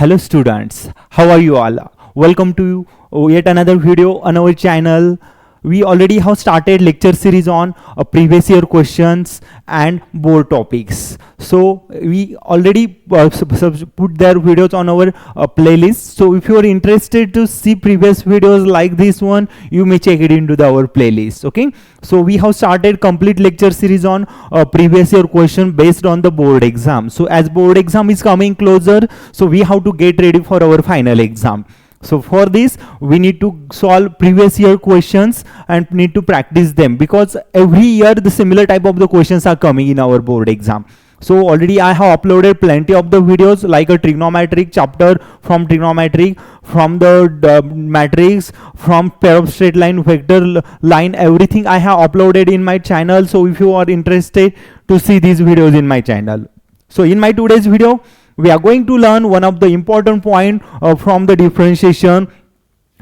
Hello students, how are you all? Welcome to yet another video on our channel. We already have started lecture series on previous year questions and board topics. So we already put their videos on our playlist. So if you are interested to see previous videos like this one, you may check it into our playlist. Okay. So we have started complete lecture series on previous year question based on the board exam. So as board exam is coming closer, so we have to get ready for our final exam. So for this we need to solve previous year questions and need to practice them, because every year the similar type of the questions are coming in our board exam. So already I have uploaded plenty of the videos like a trigonometric chapter, from trigonometric, from the matrix, from pair of straight line, vector line, everything I have uploaded in my channel. So if you are interested to see these videos in my channel. So in my today's video, we are going to learn one of the important point from the differentiation,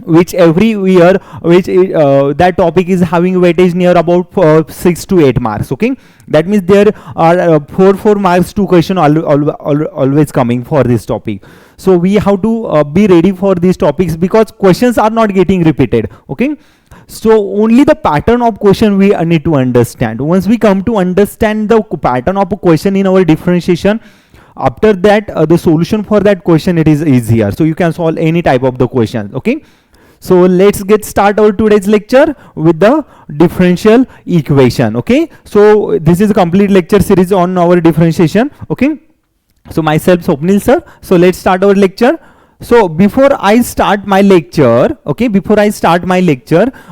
which every year that topic is having weightage near about 6 to 8 marks. Okay, that means there are 4 marks to question always coming for this topic. So we have to be ready for these topics, because questions are not getting repeated. Okay, so only the pattern of question we need to understand. Once we come to understand the pattern of a question in our differentiation, after that the solution for that question, it is easier. So you can solve any type of the question. Okay, so let's get start our today's lecture with the differential equation. Okay, so this is a complete lecture series on our differentiation. Okay, so myself Swapnil sir. So let's start our lecture. So before I start my lecture,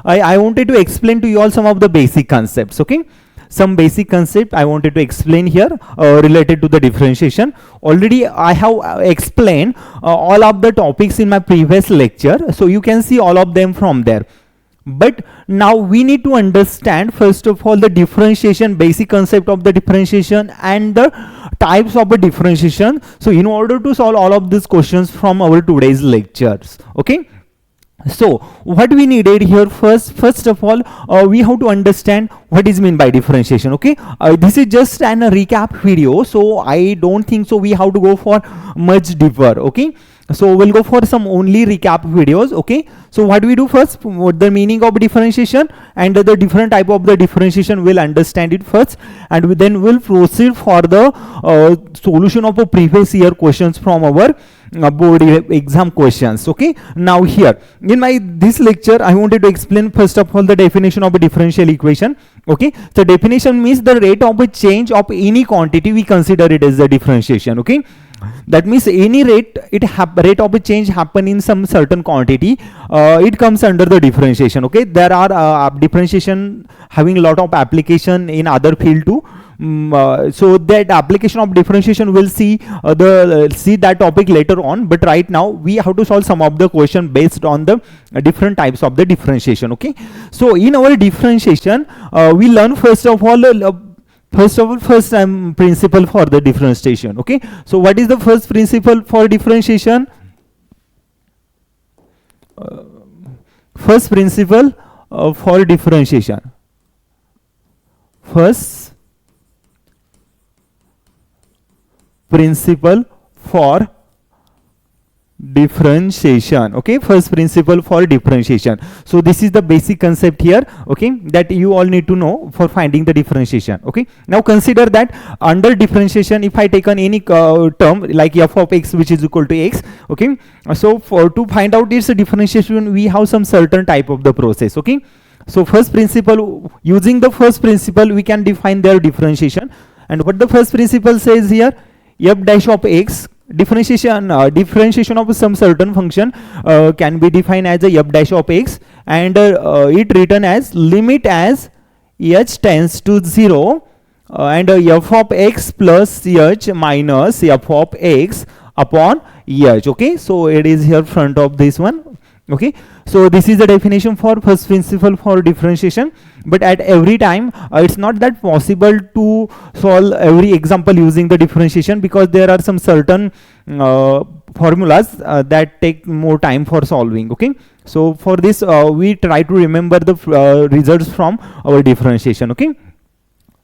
I wanted to explain to you all some of the basic concepts. Okay, some basic concept I wanted to explain here related to the differentiation. Already I have explained all of the topics in my previous lecture, so you can see all of them from there. But now we need to understand first of all the differentiation, basic concept of the differentiation and the types of a differentiation. So in order to solve all of these questions from our today's lectures. Okay, so what we needed here, first of all we have to understand what is meant by differentiation. Okay, this is just an recap video, so I don't think so we have to go for much deeper. Okay, so we'll go for some only recap videos. Okay, so what we do first, what the meaning of differentiation and the different type of the differentiation, we'll understand it first, and then we'll proceed for the solution of a previous year questions from our board exam questions. Okay, now here in my this lecture I wanted to explain first of all the definition of a differential equation. Okay, the definition means the rate of a change of any quantity, we consider it as the differentiation. Okay, that means any rate rate of a change happen in some certain quantity, it comes under the differentiation. Okay, there are differentiation having a lot of application in other field too. So that application of differentiation we'll see see that topic later on, but right now we have to solve some of the question based on the different types of the differentiation. Okay, so in our differentiation we learn first principle for the differentiation. Okay, so what is the first principle for differentiation? First principle for differentiation. First principle for differentiation. Okay, first principle for differentiation. So this is the basic concept here. Okay, that you all need to know for finding the differentiation. Okay, now consider that under differentiation, if I take on any term like f of x which is equal to x. Okay, so for to find out its differentiation, we have some certain type of the process. Okay, so first principle, using the first principle we can define their differentiation. And what the first principle says here, f dash of x, differentiation of some certain function can be defined as a f dash of x, and it written as limit as h tends to 0 and f of x plus h minus f of x upon h. Okay, so it is here front of this one. Okay, so this is the definition for first principle for differentiation. But at every time it's not that possible to solve every example using the differentiation, because there are some certain formulas that take more time for solving. Okay, so for this we try to remember the results from our differentiation. Okay,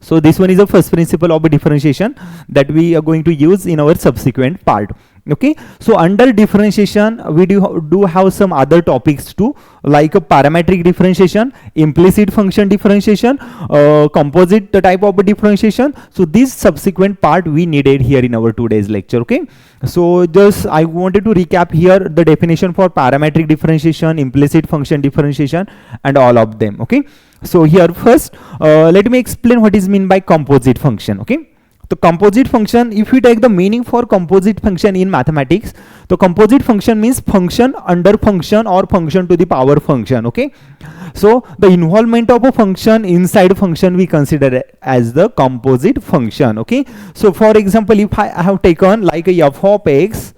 So this one is the first principle of a differentiation that we are going to use in our subsequent part. Okay, so under differentiation we do have some other topics too, like a parametric differentiation, implicit function differentiation, composite type of differentiation. So this subsequent part we needed here in our today's lecture. Okay, so just I wanted to recap here the definition for parametric differentiation, implicit function differentiation, and all of them. Okay, so here first let me explain what is meant by composite function. Okay, the composite function, if we take the meaning for composite function in mathematics, the composite function means function under function or function to the power function. Okay, so the involvement of a function inside function we consider as the composite function. Okay, so for example, if I have taken like a f of x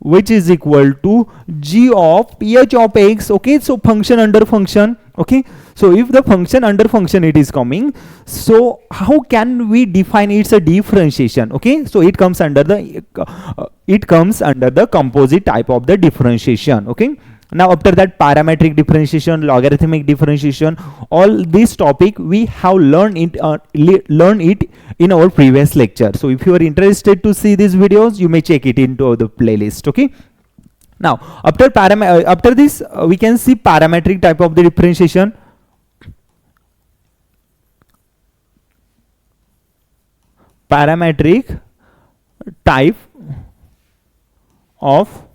which is equal to g of h of x. Okay, so function under function. Okay, so if the function under function it is coming, so how can we define its a differentiation? Okay, so it comes under the composite type of the differentiation. Okay, now after that, parametric differentiation, logarithmic differentiation, all this topic we have learned it in our previous lecture. So if you are interested to see these videos, you may check it into the playlist. Okay, now after this we can see parametric type of the differentiation. Parametric type of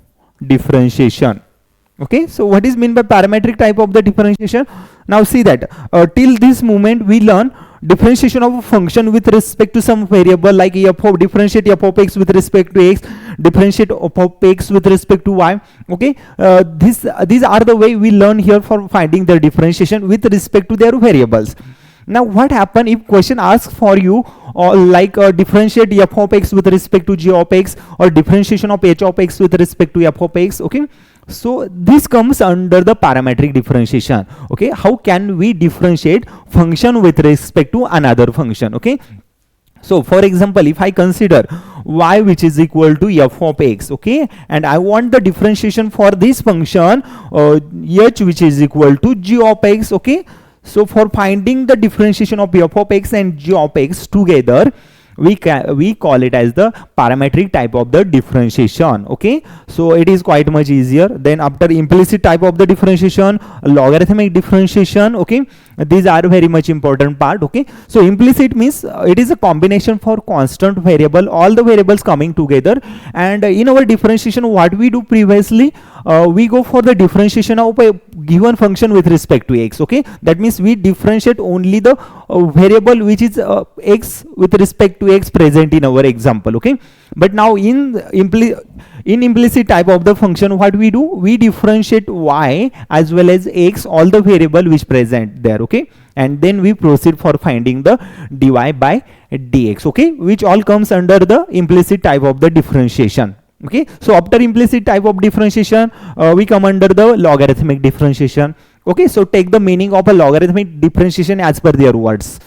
differentiation. Okay, so what is meant by parametric type of the differentiation? Now see that till this moment we learn differentiation of a function with respect to some variable, like differentiate f of x with respect to x, differentiate f of x with respect to y. Okay, these are the way we learn here for finding the differentiation with respect to their variables. Now what happen if question asks for you like differentiate f of x with respect to g of x, or differentiation of h of x with respect to f of x? Okay, so this comes under the parametric differentiation. Okay, how can we differentiate function with respect to another function? Okay, so for example, if I consider y which is equal to f of x, okay, and I want the differentiation for this function h which is equal to g of x. Okay, so for finding the differentiation of f of x and g of x together, we call it as the parametric type of the differentiation. Okay, so it is quite much easier. Then after implicit type of the differentiation, logarithmic differentiation. Okay, these are very much important part. Okay, so implicit means it is a combination for constant variable, all the variables coming together. And in our differentiation, what we do previously, we go for the differentiation of a given function with respect to x. Okay, that means we differentiate only the variable which is x with respect to x present in our example. Okay, but now in implicit type of the function, what we do, we differentiate y as well as x, all the variable which present there. Okay, and then we proceed for finding the dy by dx. Okay, which all comes under the implicit type of the differentiation. Okay, so after implicit type of differentiation, we come under the logarithmic differentiation. Okay, so take the meaning of a logarithmic differentiation as per their words.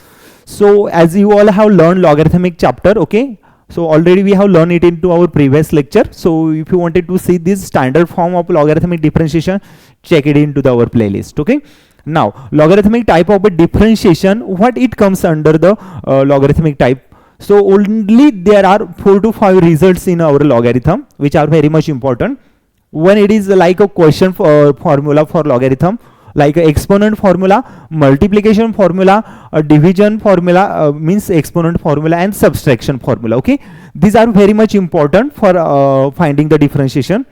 So as you all have learned logarithmic chapter, okay, so already we have learned it into our previous lecture. So if you wanted to see this standard form of logarithmic differentiation, check it into our playlist. Okay, now logarithmic type of a differentiation, what it comes under the logarithmic type? So only there are 4 to 5 results in our logarithm which are very much important. One, it is like a question formula for logarithm, like a exponent formula, multiplication formula, a division formula, means exponent formula, and subtraction formula. Okay, these are very much important for finding the differentiation.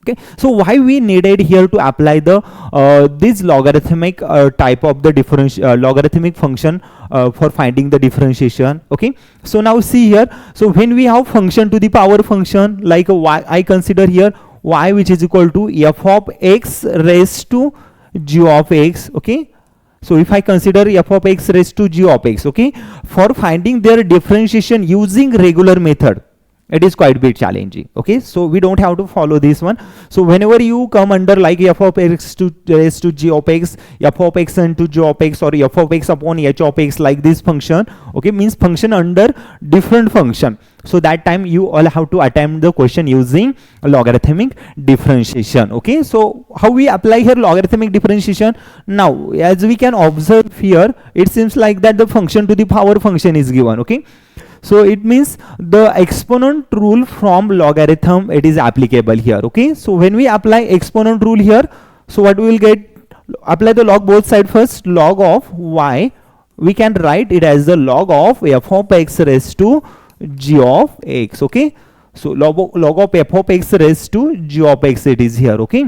Okay, so why we needed here to apply the this logarithmic type of the logarithmic function for finding the differentiation? Okay, so now see here, so when we have function to the power function, like y, I consider here y which is equal to f of x raised to g of x. Okay, so if I consider f of x raised to g of x, okay, for finding their differentiation using regular method, it is quite a bit challenging. Okay, so we don't have to follow this one. So whenever you come under like f of x to raised to g of x, f of x into g of x, or f of x upon h of x, like this function, okay, means function under different function. So that time you all have to attempt the question using logarithmic differentiation. Okay, so how we apply here logarithmic differentiation? Now as we can observe here, it seems like that the function to the power function is given. Okay, So it means the exponent rule from logarithm, it is applicable here. Okay, so when we apply exponent rule here, so what we will get, apply the log both side first. Log of y, we can write it as the log of f of x raised to g of x. Okay, so log of f of x raised to g of x, it is here. Okay,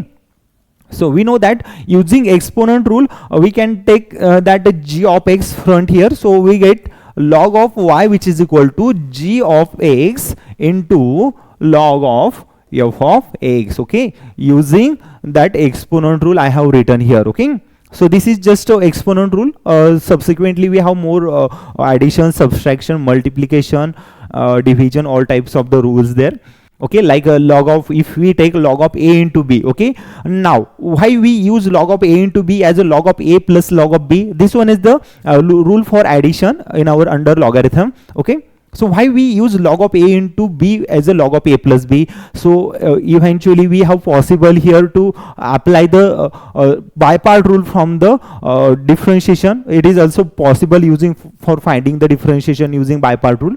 so we know that using exponent rule we can take that g of x front here, so we get log of y which is equal to g of x into log of f of x. Okay, using that exponent rule I have written here. Okay, so this is just a exponent rule. Subsequently we have more addition, subtraction, multiplication, division, all types of the rules there. Okay, like a log of, if we take log of a into b. Okay, now why we use log of a into b as a log of a plus log of b? This one is the rule for addition in our under logarithm. Okay, so why we use log of a into b as a log of a plus b? So eventually we have possible here to apply the by part rule from the differentiation. It is also possible using for finding the differentiation using by part rule.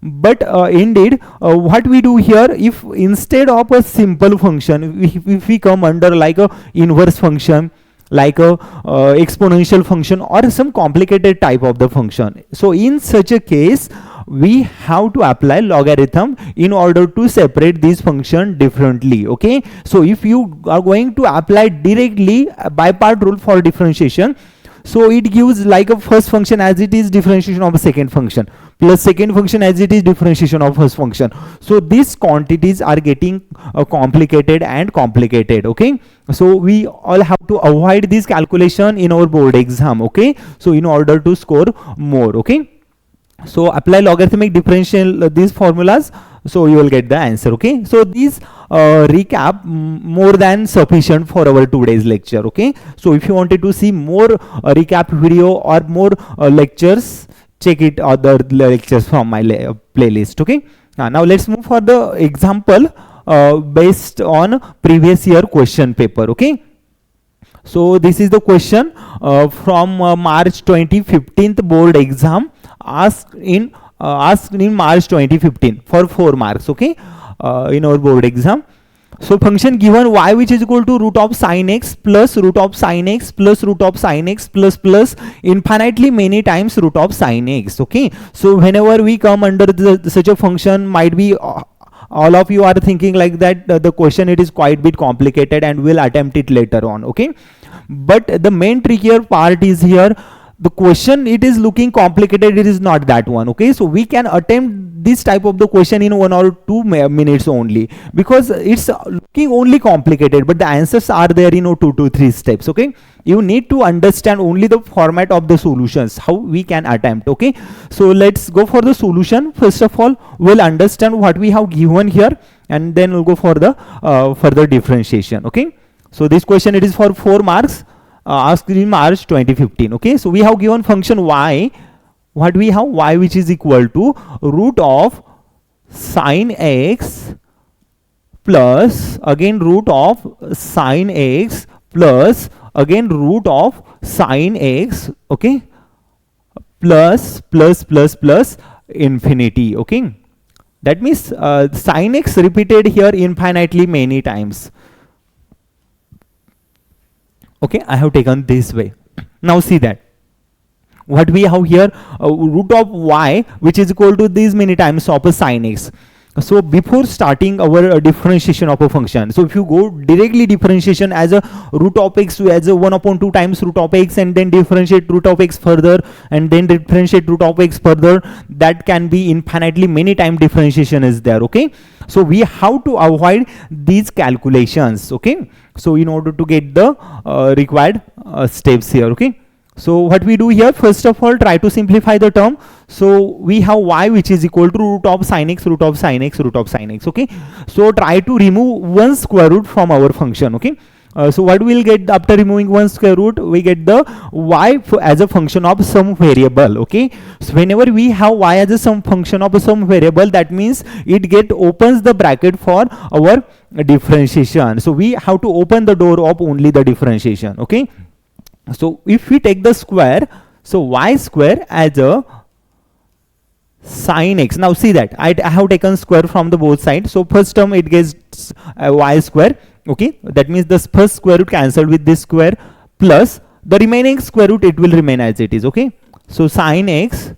But indeed what we do here, if instead of a simple function, if we come under like a inverse function, like a exponential function, or some complicated type of the function, so in such a case we have to apply logarithm in order to separate this function differently. Okay, so if you are going to apply directly by part rule for differentiation, so it gives like a first function as it is differentiation of a second function, plus second function as it is differentiation of first function. So these quantities are getting complicated and complicated. Okay, so we all have to avoid this calculation in our board exam. Okay, so in order to score more. Okay, so apply logarithmic differential these formulas, so you will get the answer. Okay, so these recap more than sufficient for our today's lecture. Okay, so if you wanted to see more recap video or more lectures, check it other lectures from my playlist. Okay, now let's move for the example based on previous year question paper. Okay, so this is the question from March 2015 board exam, asked in March 2015 for 4 marks. Okay, in our board exam. So function given y which is equal to root of sine x plus root of sine x plus root of sine x plus infinitely many times root of sine x. Okay, so whenever we come under such a function, might be all of you are thinking like that the question it is quite bit complicated and we'll attempt it later on. Okay, but the main trickier part is here, the question it is looking complicated, it is not that one. Okay, so we can attempt this type of the question in 1 or 2 minutes only, because it's looking only complicated, but the answers are there in 2 to 3 steps. Okay, you need to understand only the format of the solutions, how we can attempt. Okay, so let's go for the solution. First of all, we'll understand what we have given here, and then we'll go for the further differentiation. Okay, so this question it is for 4 marks, asked in March 2015. Okay, so we have given function y, what we have, y which is equal to root of sine x plus again root of sine x plus again root of sine x. Okay, plus infinity. Okay, that means sine x repeated here infinitely many times. Okay, I have taken this way. Now see that what we have here, root of y which is equal to these many times of a sine x. So before starting our differentiation of a function, so if you go directly differentiation as a root of x as a 1/2 times root of x, and then differentiate root of x further, and then differentiate root of x further, that can be infinitely many time differentiation is there. Okay, so we have to avoid these calculations. Okay, so in order to get the required steps here. Okay, so what we do here, first of all, try to simplify the term. So we have y which is equal to root of sine x, root of sine x, root of sine x. Okay, so try to remove one square root from our function. Okay, so what we will get after removing one square root, we get the y as a function of some variable. Okay, so whenever we have y as a some function of some variable, that means it opens the bracket for our differentiation. So we have to open the door of only the differentiation. Okay, so if we take the square, so y square as a Sin x. Now see that I have taken square from the both sides. So first term it gets y square. Okay, that means the first square root cancelled with this square, plus the remaining square root, it will remain as it is. Okay, so sin x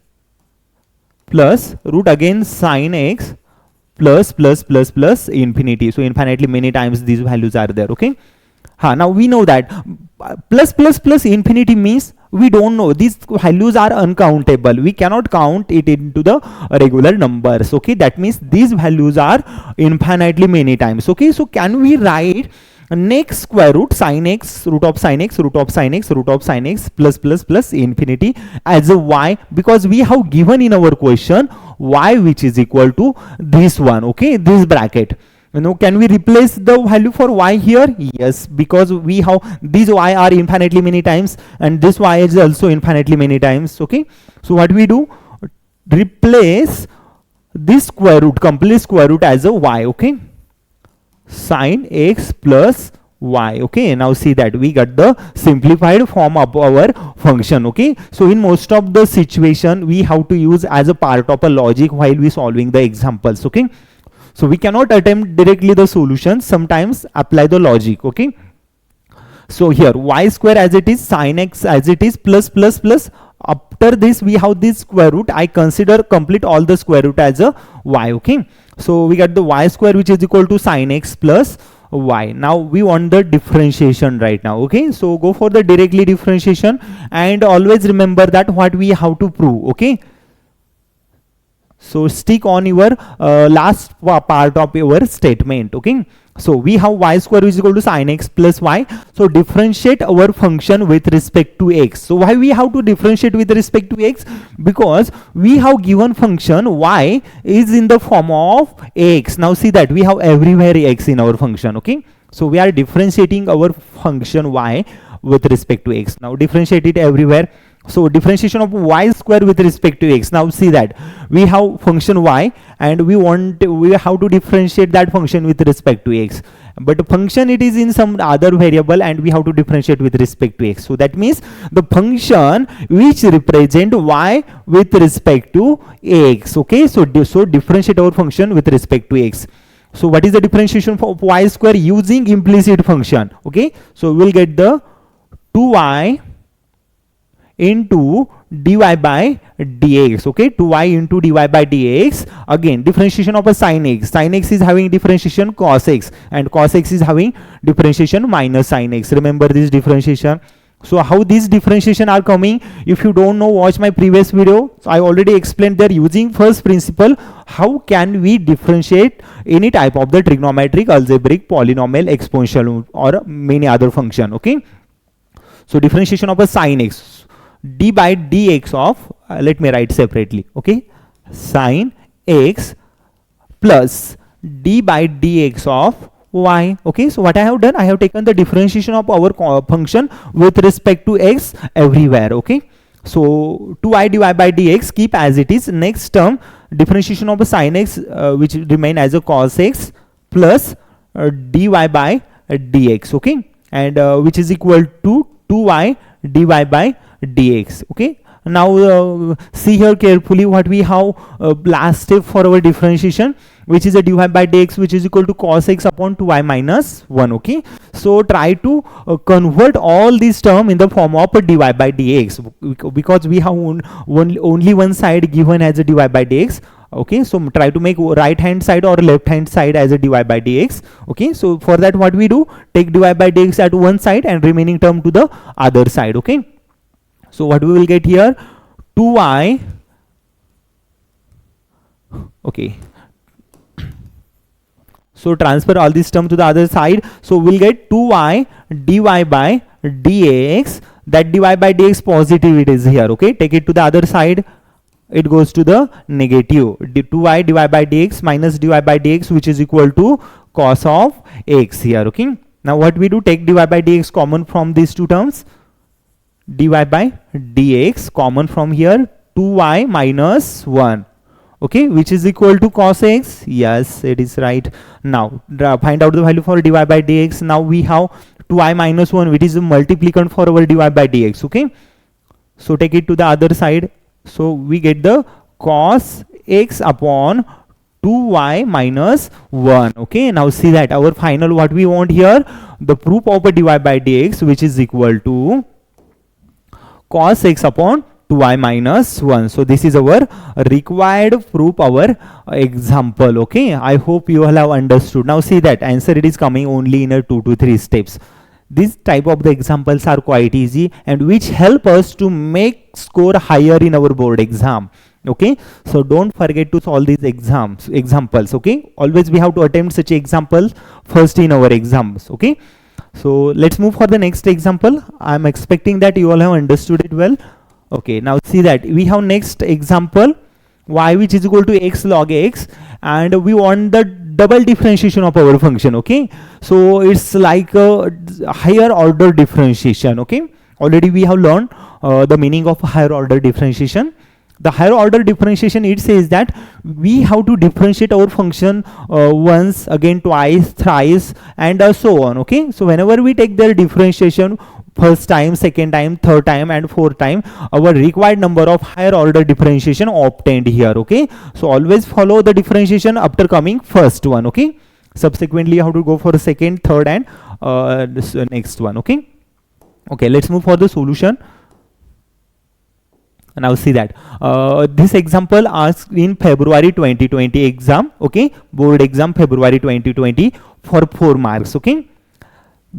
plus root again sin x plus infinity. So infinitely many times these values are there. Okay, now we know that plus infinity means we don't know, these values are uncountable, we cannot count it into the regular numbers. Okay, that means these values are infinitely many times. Okay, so can we write next square root sin x, root of sin x, root of sin x, root of sin x plus infinity as a y, because we have given in our question y which is equal to this one. Okay, this bracket. Can we replace the value for y here? Yes, because we have these y are infinitely many times and this y is also infinitely many times. Okay, so what we do, replace this square root, complete square root as a y. Okay, sin x plus y. Okay, now see that we got the simplified form of our function. Okay, so in most of the situation we have to use as a part of a logic while we solving the examples. Okay, so we cannot attempt directly the solution, sometimes apply the logic. Okay, so here y square as it is, sin x as it is, plus after this we have this square root, I consider complete all the square root as a y. Okay, so we got the y square which is equal to sin x plus y. Now we want the differentiation right now. Okay, so go for the directly differentiation and always remember that what we have to prove. Okay, so stick on your last part of your statement. Okay, so we have y square is equal to sin x plus y. So differentiate our function with respect to x. So why we have to differentiate with respect to x? Because we have given function y is in the form of x. Now see that we have everywhere x in our function. Okay, so we are differentiating our function y with respect to x. Now differentiate it everywhere. So differentiation of y square with respect to x. Now see that we have function y and we have to differentiate that function with respect to x, but the function it is in some other variable and we have to differentiate with respect to x. So that means the function which represent y with respect to x. Okay, so differentiate our function with respect to x. So what is the differentiation for y square using implicit function? Okay, so we'll get the 2y into dy by dx. Okay, 2y into dy by dx. Again differentiation of a sin x. Sin x is having differentiation cos x and cos x is having differentiation minus sin x. Remember this differentiation. So how these differentiation are coming, if you don't know, watch my previous video. So I already explained there using first principle how can we differentiate any type of the trigonometric, algebraic, polynomial, exponential or many other function. Okay, so differentiation of a sin x, d by dx of let me write separately. Okay, sin x plus d by dx of y. Okay, so what I have done, I have taken the differentiation of our function with respect to x everywhere. Okay, so 2y dy by dx keep as it is. Next term differentiation of a sin x which remain as a cos x plus dy by dx. Okay, and which is equal to 2y dy by dx. Okay, now see here carefully what we have last step for our differentiation, which is a dy by dx which is equal to cos x upon 2y minus 1. Okay, so try to convert all these term in the form of a dy by dx, because we have only one side given as a dy by dx. Okay, so try to make right hand side or left hand side as a dy by dx. Okay, so for that what we do, take dy by dx at one side and remaining term to the other side. Okay, so what we will get here, 2y. Okay, so transfer all this term to the other side. So we'll get 2y dy by dx. That dy by dx positive it is here. Okay, take it to the other side, it goes to the negative. 2y dy by dx minus dy by dx which is equal to cos of x here. Okay, now what we do, take dy by dx common from these two terms, dy by dx common from here, 2y minus 1. Okay, which is equal to cos x. Yes, it is right. Now find out the value for dy by dx. Now we have 2y minus 1 which is a multiplicand for our dy by dx. Okay, so take it to the other side. So we get the cos x upon 2y minus 1. Okay, now see that our final what we want here, the proof of a dy by dx, which is equal to cos x upon 2y minus 1. So this is our required proof, our example. Okay, I hope you all have understood. Now see that answer, it is coming only in a 2 to 3 steps. This type of the examples are quite easy and which help us to make score higher in our board exam. Okay, so don't forget to solve these examples. Okay, always we have to attempt such examples first in our exams. Okay, so let's move for the next example. I'm expecting that you all have understood it well. Okay, now see that we have next example, y which is equal to x log x, and we want the double differentiation of our function. Okay, so it's like a higher order differentiation. Okay, already we have learned the meaning of higher order differentiation. The higher order differentiation, it says that we have to differentiate our function once, again twice, thrice, and so on. Okay, so whenever we take their differentiation first time, second time, third time, and fourth time, our required number of higher order differentiation obtained here. Okay, so always follow the differentiation after coming first one. Okay, subsequently you have to go for second, third, and this next one. Okay, okay, let's move for the solution. Now see that this example asked in February 2020 exam. Okay, board exam February 2020 for 4 marks. Okay,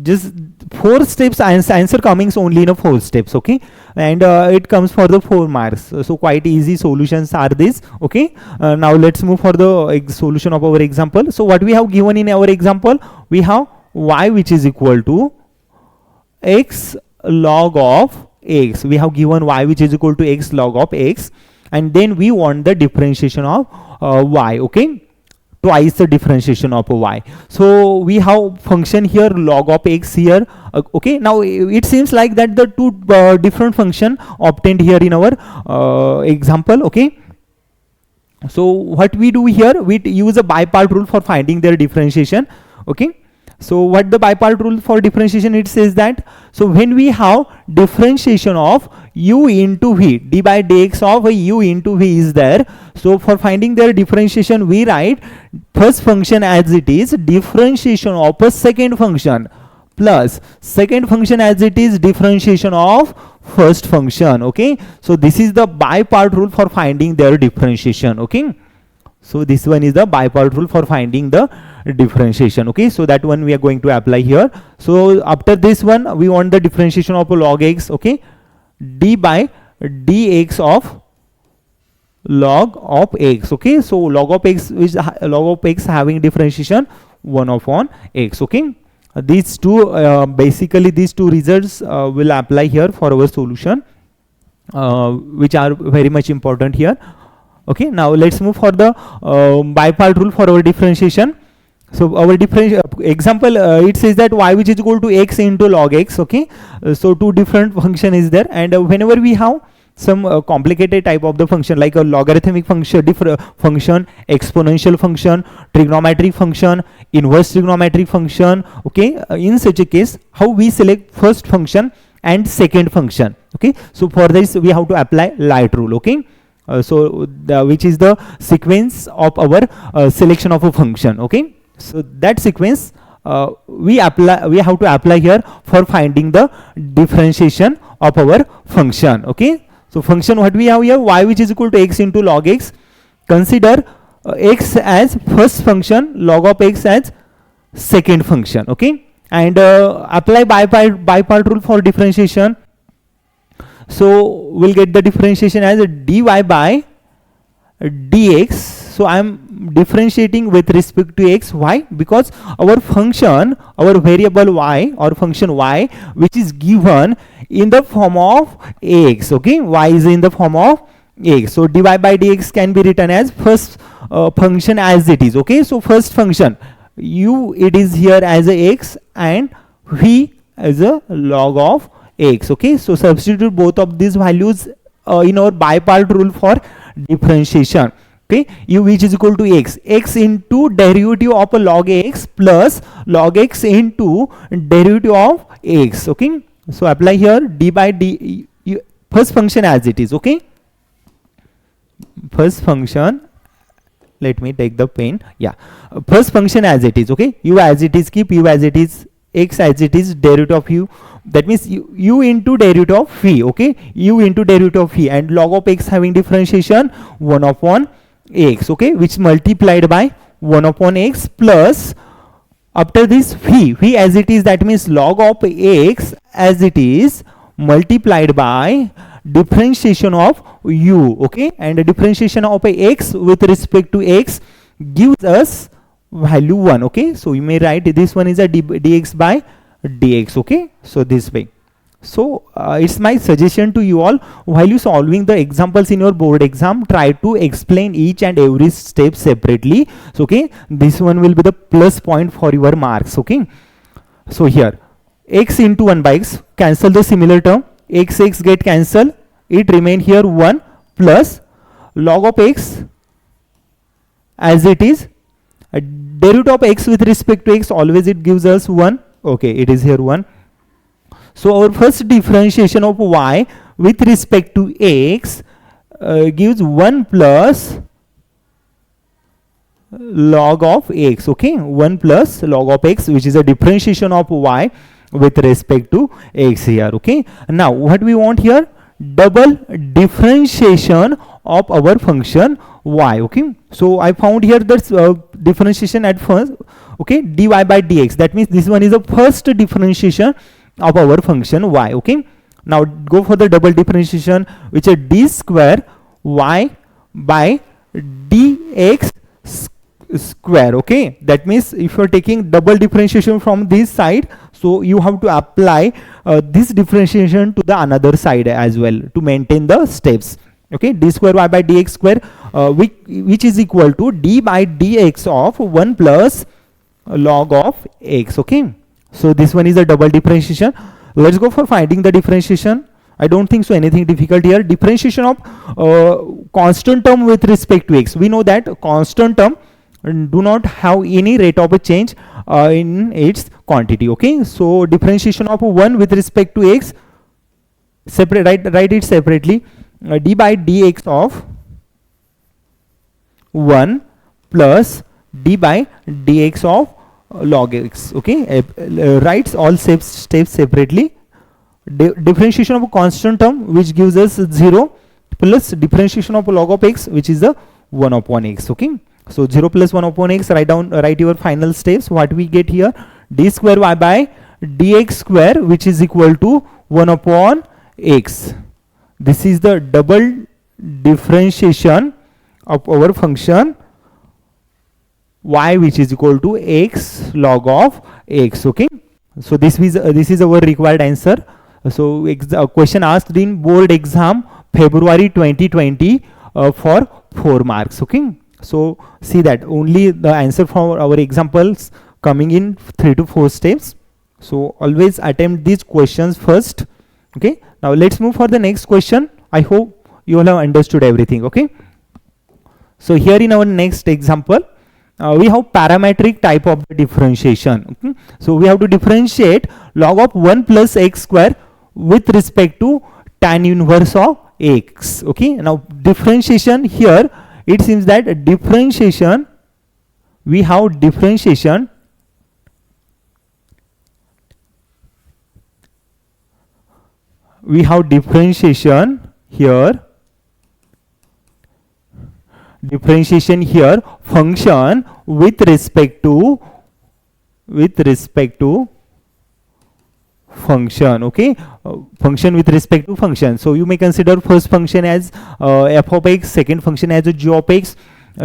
just 4 steps, answer coming only in a 4 steps. Okay, and it comes for the 4 marks, so quite easy solutions are this. Okay, now let's move for the solution of our example. So what we have given in our example, we have y which is equal to x log of x. We have given y which is equal to x log of x, and then we want the differentiation of y. Okay, twice the differentiation of y. So we have function here log of x here. Okay, now it seems like that the two different function obtained here in our example. Okay, so what we do here, we use a by-part rule for finding their differentiation. Okay, so what the by-part rule for differentiation, it says that, so when we have differentiation of u into v, d by dx of u into v is there, so for finding their differentiation we write first function as it is, differentiation of a second function, plus second function as it is, differentiation of first function. Okay, so this is the by-part rule for finding their differentiation. Okay, so this one is the by-part rule for finding the differentiation. Okay, so that one we are going to apply here. So after this one, we want the differentiation of log x. Okay, d by dx of log of x. Okay, so log of x is log of x having differentiation 1 upon x. Okay, these two basically these two results will apply here for our solution, which are very much important here. Okay, now let's move for the by-part rule for our differentiation. So our example, it says that y which is equal to x into log x. Okay, so two different function is there, and whenever we have some complicated type of the function like a logarithmic function, function, exponential function, trigonometric function, inverse trigonometric function. Okay, in such a case, how we select first function and second function. Okay, so for this we have to apply light rule. Okay, so which is the sequence of our selection of a function. Okay, so that sequence we have to apply here for finding the differentiation of our function. Okay, so function what we have here, y which is equal to x into log x. Consider x as first function, log of x as second function. Okay, and apply by-part rule for differentiation. So we'll get the differentiation as dy by dx. So I am differentiating with respect to x. Why? Because our function, our variable y or function y, which is given in the form of x. Okay, y is in the form of x. So dy by dx can be written as first function as it is. Okay, so first function u, it is here as a x, and v as a log of x. Okay, so substitute both of these values in our by-part rule for differentiation. Okay, u which is equal to x, x into derivative of a log x plus log x into derivative of x. Okay, so apply here d by d, first function as it is. Okay, first function let me take the pen. Yeah, first function as it is. Okay, u as it is, keep u as it is, x as it is, derivative of u, that means u into derivative of phi. Okay, u into derivative of phi, and log of x having differentiation 1 upon x. Okay, which multiplied by 1 upon x plus, after this phi as it is, that means log of x as it is multiplied by differentiation of u. Okay, and the differentiation of x with respect to x gives us value 1. Okay, so you may write this one is a dx by dx. Okay, so this way. So it's my suggestion to you all, while you solving the examples in your board exam, try to explain each and every step separately. So okay, this one will be the plus point for your marks. Okay, so here x into 1 by x, cancel the similar term, x get cancelled, it remain here 1 plus log of x as it is, derivative of x with respect to x, always it gives us 1. Okay, it is here 1. So our first differentiation of y with respect to x gives 1 plus log of x. Okay, 1 plus log of x, which is a differentiation of y with respect to x here. Okay, now what we want here, double differentiation of our function y. Okay, so I found here the differentiation at first. Okay, dy by dx, that means this one is the first differentiation of our function y. Okay, now go for the double differentiation, which is d square y by dx square. Okay, that means if you are taking double differentiation from this side, so you have to apply this differentiation to the another side as well to maintain the steps. Okay, d square y by dx square, which is equal to d by dx of 1 plus log of x. Okay, so this one is a double differentiation. Let's go for finding the differentiation. I don't think so anything difficult here. Differentiation of constant term with respect to x. We know that constant term do not have any rate of a change in its quantity. Okay, so differentiation of 1 with respect to x, separate, write it separately, d by dx of 1 plus d by dx of log x. Okay, writes all steps separately. Differentiation of a constant term, which gives us 0, plus differentiation of a log of x, which is the 1 upon x. Okay, so 0 plus 1 upon x, write your final steps. What we get here, d square y by dx square, which is equal to 1 upon x. This is the double differentiation of our function y, which is equal to x log of x. Okay, so this is our required answer. So question asked in board exam February 2020 for 4 marks. Okay, so see that only the answer for our examples coming in 3 to 4 steps. So always attempt these questions first. Okay, now let's move for the next question. I hope you all have understood everything. Okay, so here in our next example, we have parametric type of differentiation. Okay, so we have to differentiate log of 1 plus x square with respect to tan inverse of x. Okay, now differentiation here, it seems that differentiation, we have differentiation here, function with respect to function. Okay, function with respect to function. So you may consider first function as f of x, second function as a g of x,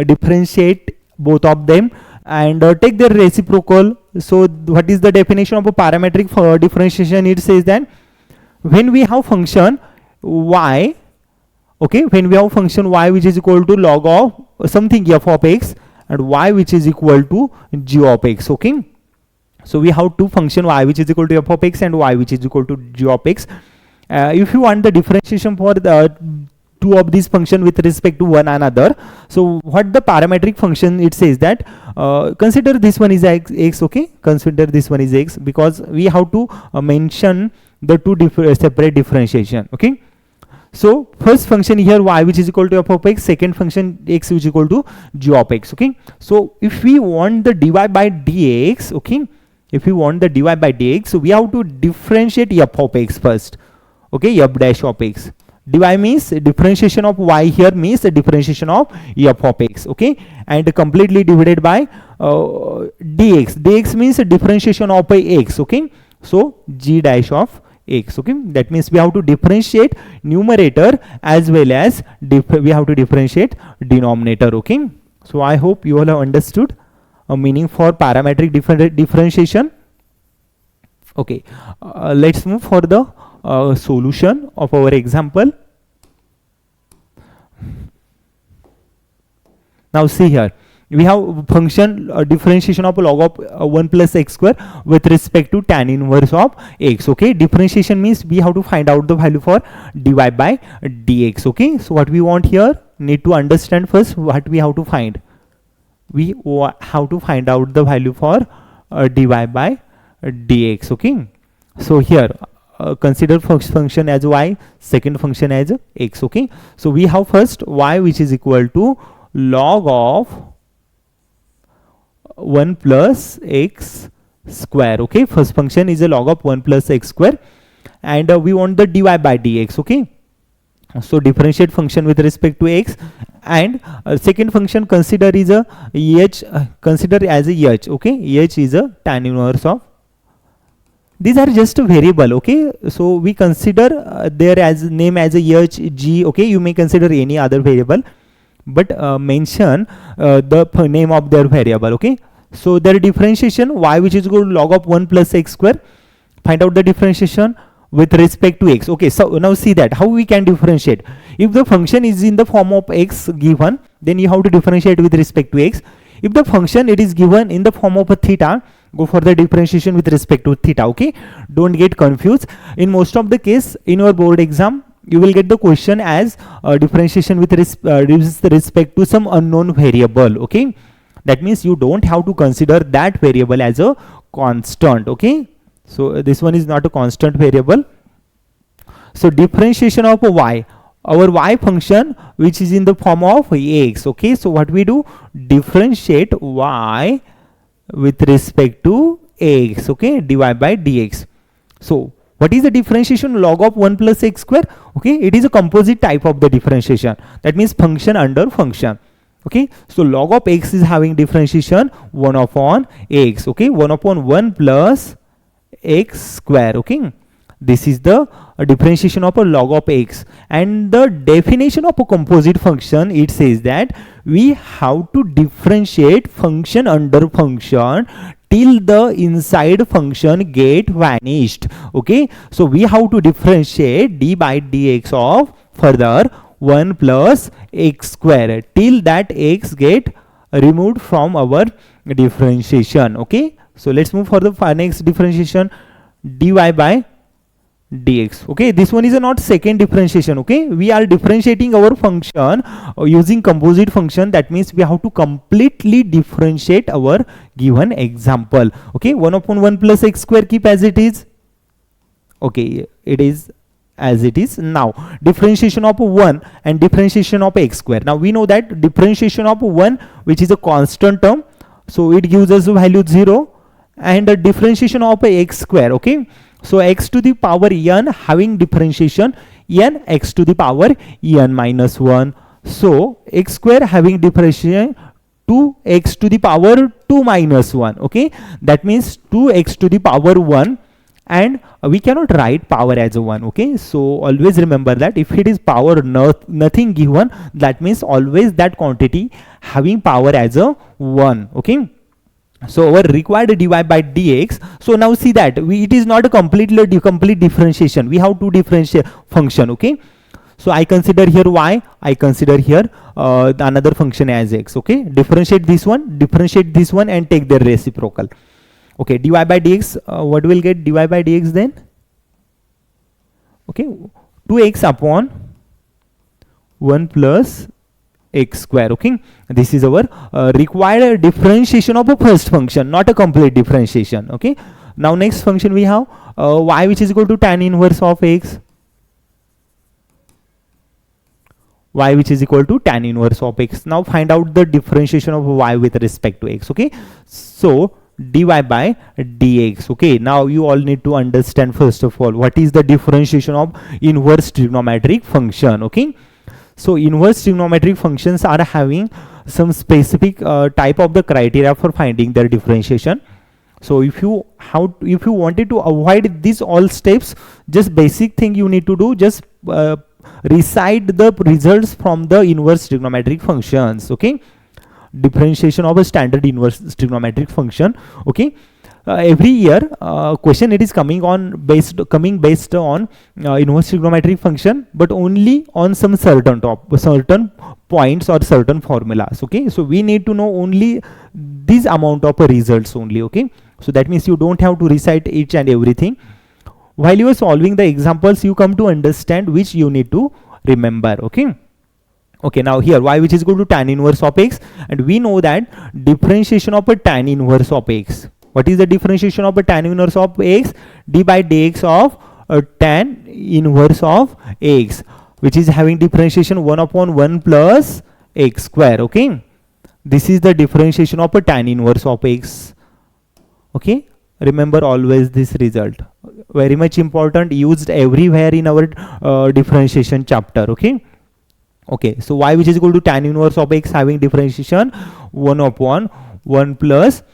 differentiate both of them and take their reciprocal. So what is the definition of a parametric differentiation? It says that when we have function y, okay, when we have function y which is equal to log of something f of x and y which is equal to g of x. Okay, so we have two function y which is equal to f of x and y which is equal to g of x. If you want the differentiation for the two of these function with respect to one another, so what the parametric function, it says that consider this one is x. Okay, consider this one is x, because we have to mention the two separate differentiation. Okay, So first function here y which is equal to f of x, second function x which is equal to g of x. Okay, so if we want the dy by dx, okay, if we want the dy by dx, so we have to differentiate f of x first. Okay, f dash of x. Dy means differentiation of y here means the differentiation of f of x. Okay, and completely divided by dx. Dx means differentiation of x. Okay, so g dash of x. Okay, that means we have to differentiate numerator as well as we have to differentiate denominator. Okay, so I hope you all have understood a meaning for parametric differentiation. Okay, let's move for the solution of our example. Now see here, we have function differentiation of log of 1 plus x square with respect to tan inverse of x. Okay, differentiation means we have to find out the value for dy by dx. Okay, so what we want here, need to understand first what we have to find. We have to find out the value for dy by dx. Okay, so here consider first function as y, second function as x. Okay, so we have first y which is equal to log of 1 plus x square. Okay, first function is a log of 1 plus x square, and we want the dy by dx. Okay, so differentiate function with respect to x, and second function consider is a consider as a h. Okay, h is a tan inverse of, these are just a variable. Okay, so we consider there as name as a h g. Okay, you may consider any other variable, but mention the name of their variable. Okay, so their differentiation y which is equal to log of 1 plus x square, find out the differentiation with respect to x. Okay, so now see that how we can differentiate. If the function is in the form of x given, then you have to differentiate with respect to x. If the function it is given in the form of a theta, go for the differentiation with respect to theta. Okay, don't get confused. In most of the case in your board exam, you will get the question as differentiation with respect to some unknown variable. Okay, that means you don't have to consider that variable as a constant. Okay, so this one is not a constant variable. So differentiation of y, our y function which is in the form of x. Okay, so what we do, differentiate y with respect to x. Okay, dy by dx. So what is the differentiation? Log of 1 plus x square. Okay, it is a composite type of the differentiation, that means function under function. Okay, so log of x is having differentiation 1 upon x. Okay, 1 upon 1 plus x square. Okay, this is the differentiation of a log of x, and the definition of a composite function, it says that we have to differentiate function under function till the inside function get vanished. Okay, so we have to differentiate d by dx of further 1 plus x square till that x get removed from our differentiation. Okay, so let's move for the next differentiation, dy by dx. Okay, this one is a not second differentiation. Okay, we are differentiating our function using composite function, that means we have to completely differentiate our given example. Okay, 1 upon 1 plus x square keep as it is. Okay, it is as it is. Now differentiation of 1 and differentiation of x square. Now we know that differentiation of 1 which is a constant term, so it gives us the value 0, and the differentiation of x square. Okay, so x to the power n having differentiation n x to the power n minus 1. So x square having differentiation 2x to the power 2 minus 1. Okay, that means 2x to the power 1, and we cannot write power as a 1. Okay, so always remember that if it is power nothing given, that means always that quantity having power as a 1. Okay, so our required dy by dx. So now see that it is not a complete differentiation, we have to differentiate function. Okay, so I consider here y, I consider here another function as x. Okay, differentiate this one and take their reciprocal. Okay, dy by dx, what will get dy by dx then? Okay, 2x upon 1 plus x square. Okay, this is our required differentiation of a first function, not a complete differentiation. Okay, now next function we have y which is equal to tan inverse of x. y which is equal to tan inverse of x. Now find out the differentiation of y with respect to x. Okay, so dy by dx. Okay, now you all need to understand first of all what is the differentiation of inverse trigonometric function. Okay, so inverse trigonometric functions are having some specific type of the criteria for finding their differentiation. So if you wanted to avoid these all steps, just basic thing you need to do, just recite the results from the inverse trigonometric functions. Okay, differentiation of a standard inverse trigonometric function. Okay, every year question it is coming based on inverse trigonometric function, but only on some certain points or certain formulas. Okay, so we need to know only this amount of results only. Okay, so that means you don't have to recite each and everything. While you are solving the examples, you come to understand which you need to remember. Okay, okay, now here y which is equal to tan inverse of x, and we know that differentiation of a tan inverse of x. What is the differentiation of a tan inverse of x? D by dx of tan inverse of x, which is having differentiation 1 upon 1 plus x square. Okay, this is the differentiation of a tan inverse of x. Okay, remember always this result, very much important, used everywhere in our differentiation chapter. Okay, okay, so y which is equal to tan inverse of x having differentiation 1 upon 1 plus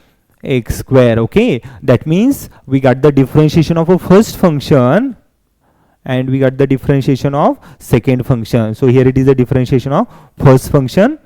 x square. Okay, that means we got the differentiation of a first function and we got the differentiation of second function. So here it is the differentiation of first function,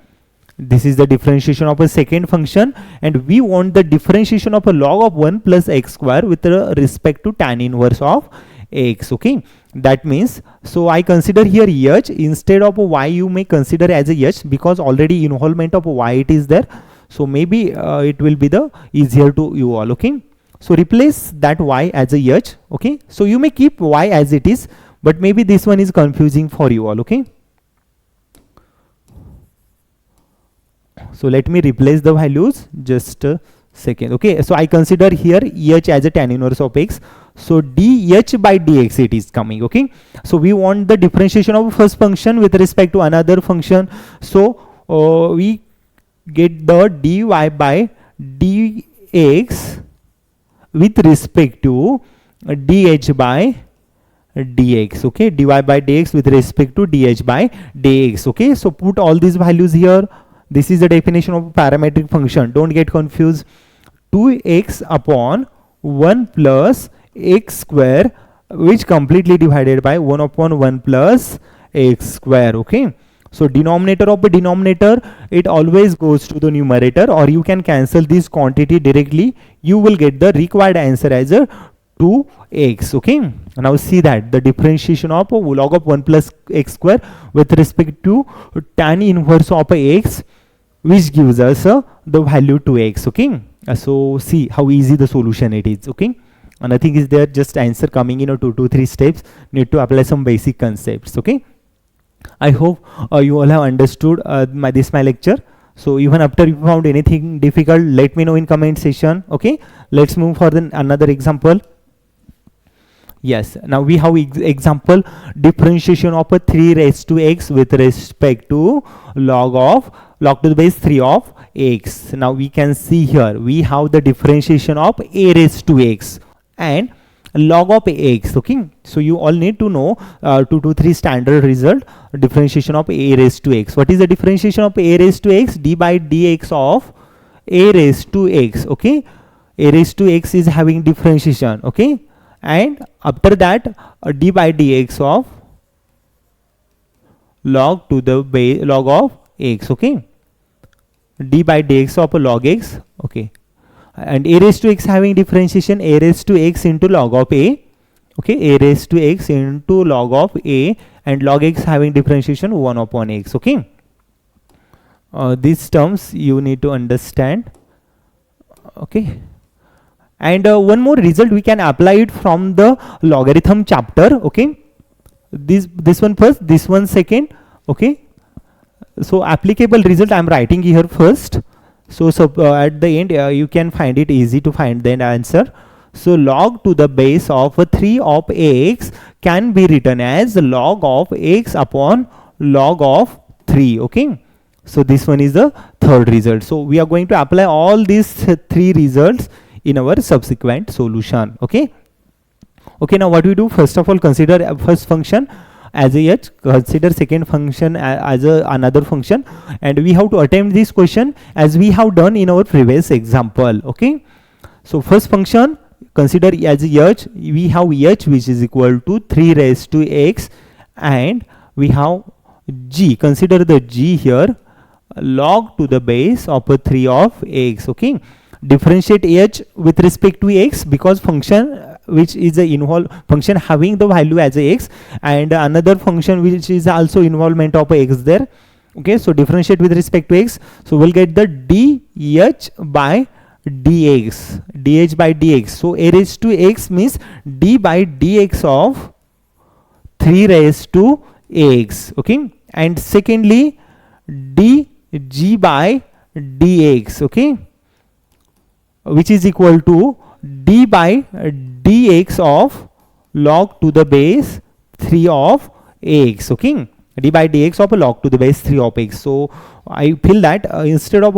this is the differentiation of a second function, and we want the differentiation of a log of 1 plus x square with respect to tan inverse of x. Okay, that means, so I consider here h instead of a y, you may consider as a h because already involvement of a y it is there. So maybe it will be the easier to you all. Okay, so replace that y as a h. Okay, so you may keep y as it is, but maybe this one is confusing for you all. Okay, so let me replace the values, just a second. Okay, so I consider here h as a tan inverse of x, so dh by dx it is coming. Okay, so we want the differentiation of first function with respect to another function, so we get the dy by dx with respect to dh by dx. Okay, dy by dx with respect to dh by dx. Okay, so put all these values here. This is the definition of a parametric function, don't get confused. 2x upon 1 plus x square, which completely divided by 1 upon 1 plus x square. Okay, so denominator of a denominator, it always goes to the numerator, or you can cancel this quantity directly. You will get the required answer as a 2x. Okay, now see that the differentiation of log of 1 plus x square with respect to tan inverse of x, which gives us the value 2x. Okay, so see how easy the solution it is. Okay, and nothing is there, just answer coming in 2 to 3 steps, need to apply some basic concepts. Okay, I hope you all have understood my lecture. So even after you found anything difficult, let me know in comment section. Okay, let's move for another example. Yes, now we have example differentiation of a 3 raised to x with respect to log to the base 3 of x. Now we can see here we have the differentiation of a raised to x and log of x. Okay, so you all need to know 2 to 3 standard result, differentiation of a raised to x. What is the differentiation of a raised to x? D by dx of a raised to x. Okay, a raised to x is having differentiation. Okay, and after that d by dx of log to the base log of x. Okay, d by dx of a log x. Okay, and a raised to x having differentiation a raised to x into log of a. Okay, a raised to x into log of a, and log x having differentiation 1 upon x. Okay, these terms you need to understand. Okay, and one more result we can apply it from the logarithm chapter. Okay, this one first, this one second. Okay, so applicable result I am writing here first. So at the end you can find it easy to find the answer. So log to the base of 3 of x can be written as log of x upon log of 3. Okay, so this one is the third result. So we are going to apply all these three results in our subsequent solution. Okay, now what we do, first of all, consider first function as a h, consider second function as another function, and we have to attempt this question as we have done in our previous example. Okay, so first function consider as h, we have h which is equal to 3 raised to x, and we have g, consider the g here, log to the base of 3 of x. Okay, differentiate h with respect to x because function which is a function having the value as a x, and another function which is also involvement of x there. Okay, so differentiate with respect to x, so we'll get the dh by dx, by dx. So a raised to x means d by dx of 3 raised to x. Okay, and secondly dg by dx, okay, which is equal to d by dx of log to the base 3 of x. Okay, d by dx of log to the base 3 of x. So I feel that instead of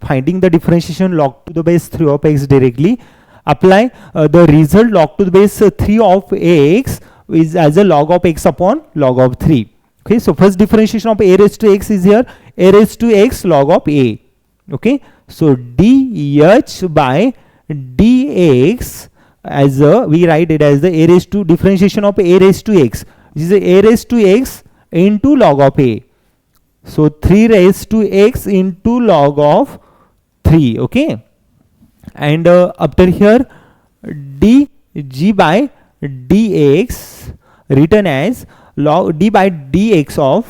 finding the differentiation log to the base 3 of x directly, apply the result log to the base 3 of x is as a log of x upon log of 3. Okay, so first differentiation of a raised to x is here, a raised to x log of a. Okay, so dh by dx, as we write it as the a raised to differentiation of a raised to x, which is a raised to x into log of a. So 3 raised to x into log of 3. Okay, and after here dg by dx written as log d by dx of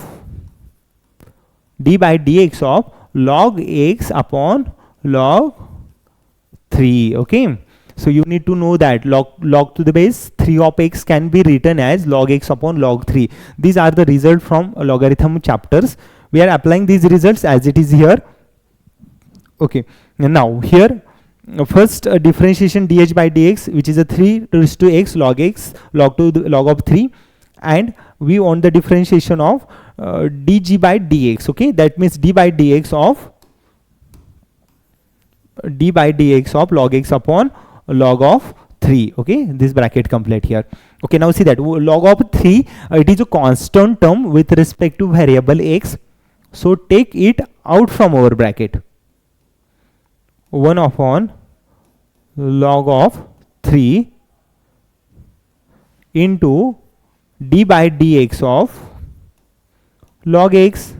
log x upon log 3. Okay, so you need to know that log to the base 3 of x can be written as log x upon log 3. These are the results from logarithm chapters. We are applying these results as it is here. Okay, now here first differentiation dh by dx, which is a 3 raised to x log to the log of 3, and we want the differentiation of dg by dx. Okay, that means d by dx of log x upon log of 3. Okay, this bracket complete here. Okay, now see that log of 3, it is a constant term with respect to variable x, so take it out from our bracket. 1 upon log of 3 into d by dx of log x.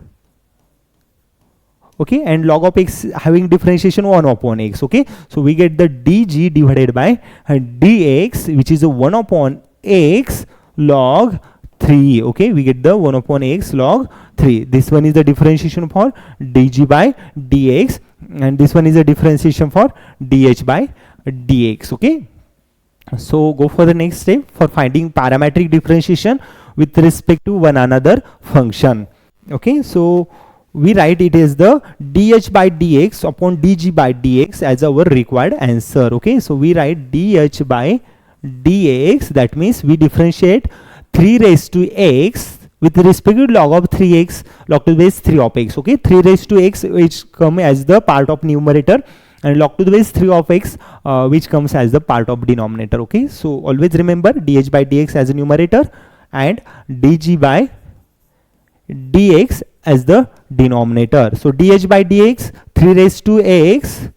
Okay, and log of x having differentiation 1 upon x. Okay, so we get the dg divided by dx, which is a 1 upon x log 3. Okay, we get the 1 upon x log 3. This one is the differentiation for dg by dx, and this one is the differentiation for dh by dx. Okay, so go for the next step for finding parametric differentiation with respect to one another function. Okay, so we write it as the dh by dx upon dg by dx as our required answer. Okay, so we write dh by dx, that means we differentiate 3 raised to x with respect to log of 3x log to the base 3 of x. Okay, 3 raised to x which come as the part of numerator, and log to the base 3 of x which comes as the part of denominator. Okay, so always remember dh by dx as a numerator and dg by dx as the denominator. So dh by dx 3 raised to x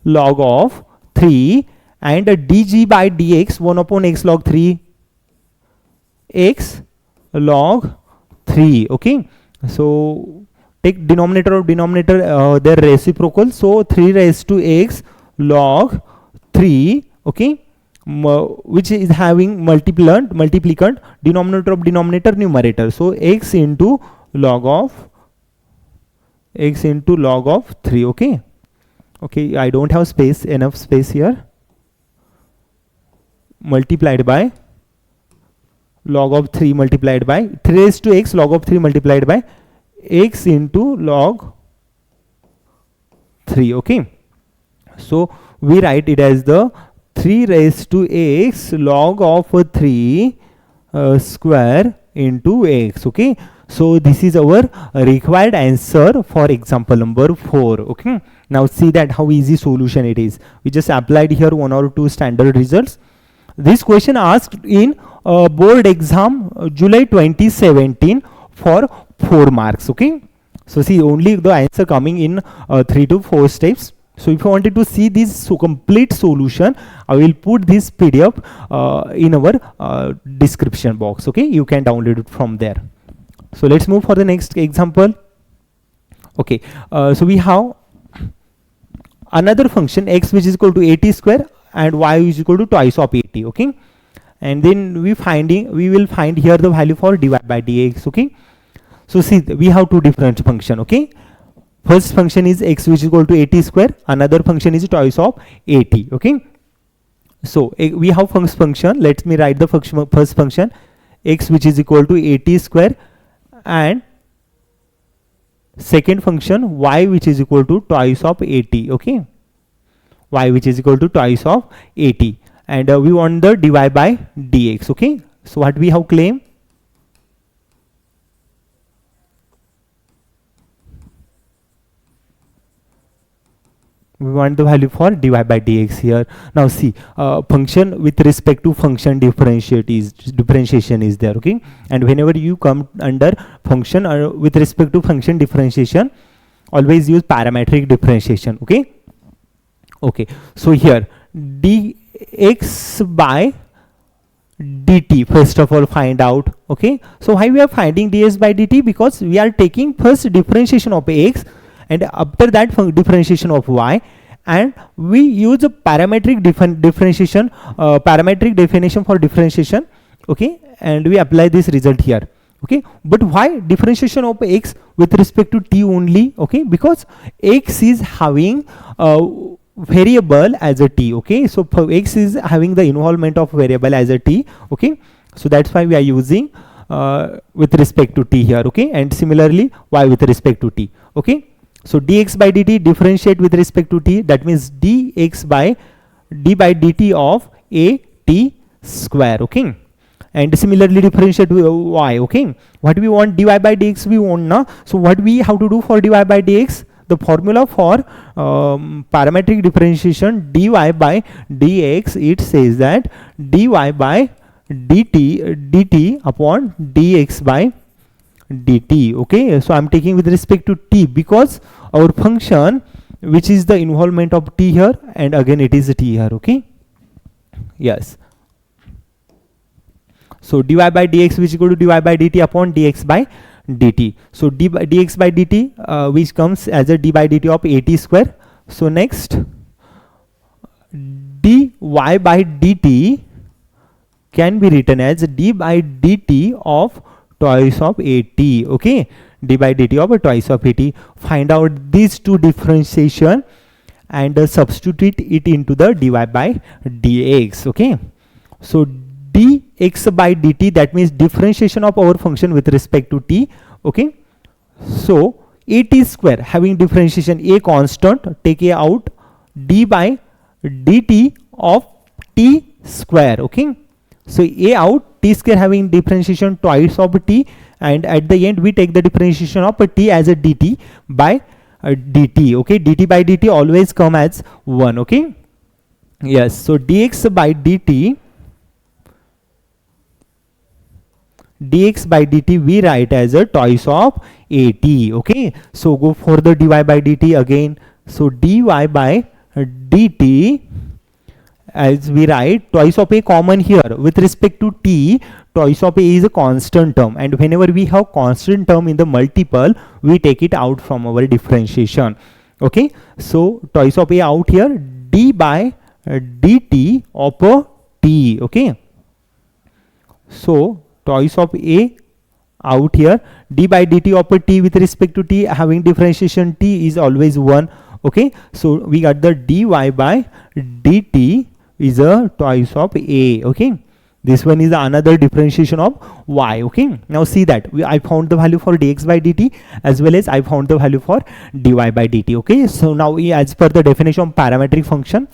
log of 3, and dg by dx 1 upon x log 3 x log 3. Okay, so take denominator of denominator, their reciprocal, so 3 raised to x log 3. Okay, which is having multiplicand denominator of denominator numerator, so x into log of 3. Okay, I don't have enough space here. Multiplied by log of 3 multiplied by 3 raised to x log of 3 multiplied by x into log 3. Okay, so we write it as the 3 raised to x log of 3 square into x. Okay, So this is our required answer for example number 4. Okay, now see that how easy solution it is. We just applied here 1 or 2 standard results. This question asked in board exam July 2017 for 4 marks. Okay, so see only the answer coming in 3 to 4 steps. So if you wanted to see this complete solution, I will put this PDF in our description box. Okay, you can download it from there. So let's move for the next example. Okay, so we have another function x which is equal to 80 square and y is equal to twice of 80. Okay, and then we will find here the value for dy by dx. Okay, so see we have two different function. Okay, first function is x which is equal to 80 square, another function is twice of 80. Okay, so we have first function. Let me write the first function x which is equal to 80 square and second function y which is equal to twice of 80. Okay, y which is equal to twice of 80, and we want the dy by dx. Okay, so what we have claimed, we want the value for dy by dx here. Now see function with respect to function differentiation is there. Okay, and whenever you come under function with respect to function differentiation, always use parametric differentiation. Okay, okay, so here dx by dt first of all find out. Okay, so why we are finding dx by dt? Because we are taking first differentiation of x and after that differentiation of y, and we use a parametric differentiation, parametric definition for differentiation. Okay, and we apply this result here. Okay, but why differentiation of x with respect to t only? Okay, because x is having variable as a t. Okay, so for x is having the involvement of variable as a t. Okay, so that's why we are using with respect to t here. Okay, and similarly y with respect to t. Okay, so dx by dt differentiate with respect to t, that means dx by d by dt of a t square. Okay, and similarly differentiate with y. Okay, what we want dy by dx we want now. So what we have to do for dy by dx? The formula for parametric differentiation dy by dx, it says that dy by dt upon dx by dt. Okay, so I'm taking with respect to t because our function which is the involvement of t here, and again it is t here. Okay, yes, so dy by dx which is equal to dy by dt upon dx by dt. So dx by dt which comes as a d by dt of 80 square. So next dy by dt can be written as d by dt of twice of 80. Okay, d by dt of twice of 80. Find out these two differentiation and substitute it into the dy by dx. Okay, so dx by dt, that means differentiation of our function with respect to t. Okay, so 80 square having differentiation a constant, take a out, d by dt of t square. Okay, so a out, t square having differentiation twice of t, and at the end we take the differentiation of t as a dt by dt. Okay, dt by dt always come as 1. Okay, yes, so dx by dt we write as a twice of 80. Okay, so go for the dy by dt again. So dy by dt, as we write twice of a common here with respect to t, twice of a is a constant term, and whenever we have constant term in the multiple we take it out from our differentiation. Okay, so twice of a out here, d by dt of a t. Okay, so twice of a out here, d by dt of a t with respect to t having differentiation t is always 1. Okay, so we got the dy by dt is a twice of a. Okay, this one is another differentiation of y. Okay, now see that I found the value for dx by dt as well as I found the value for dy by dt. Okay, so now as per the definition of parametric function,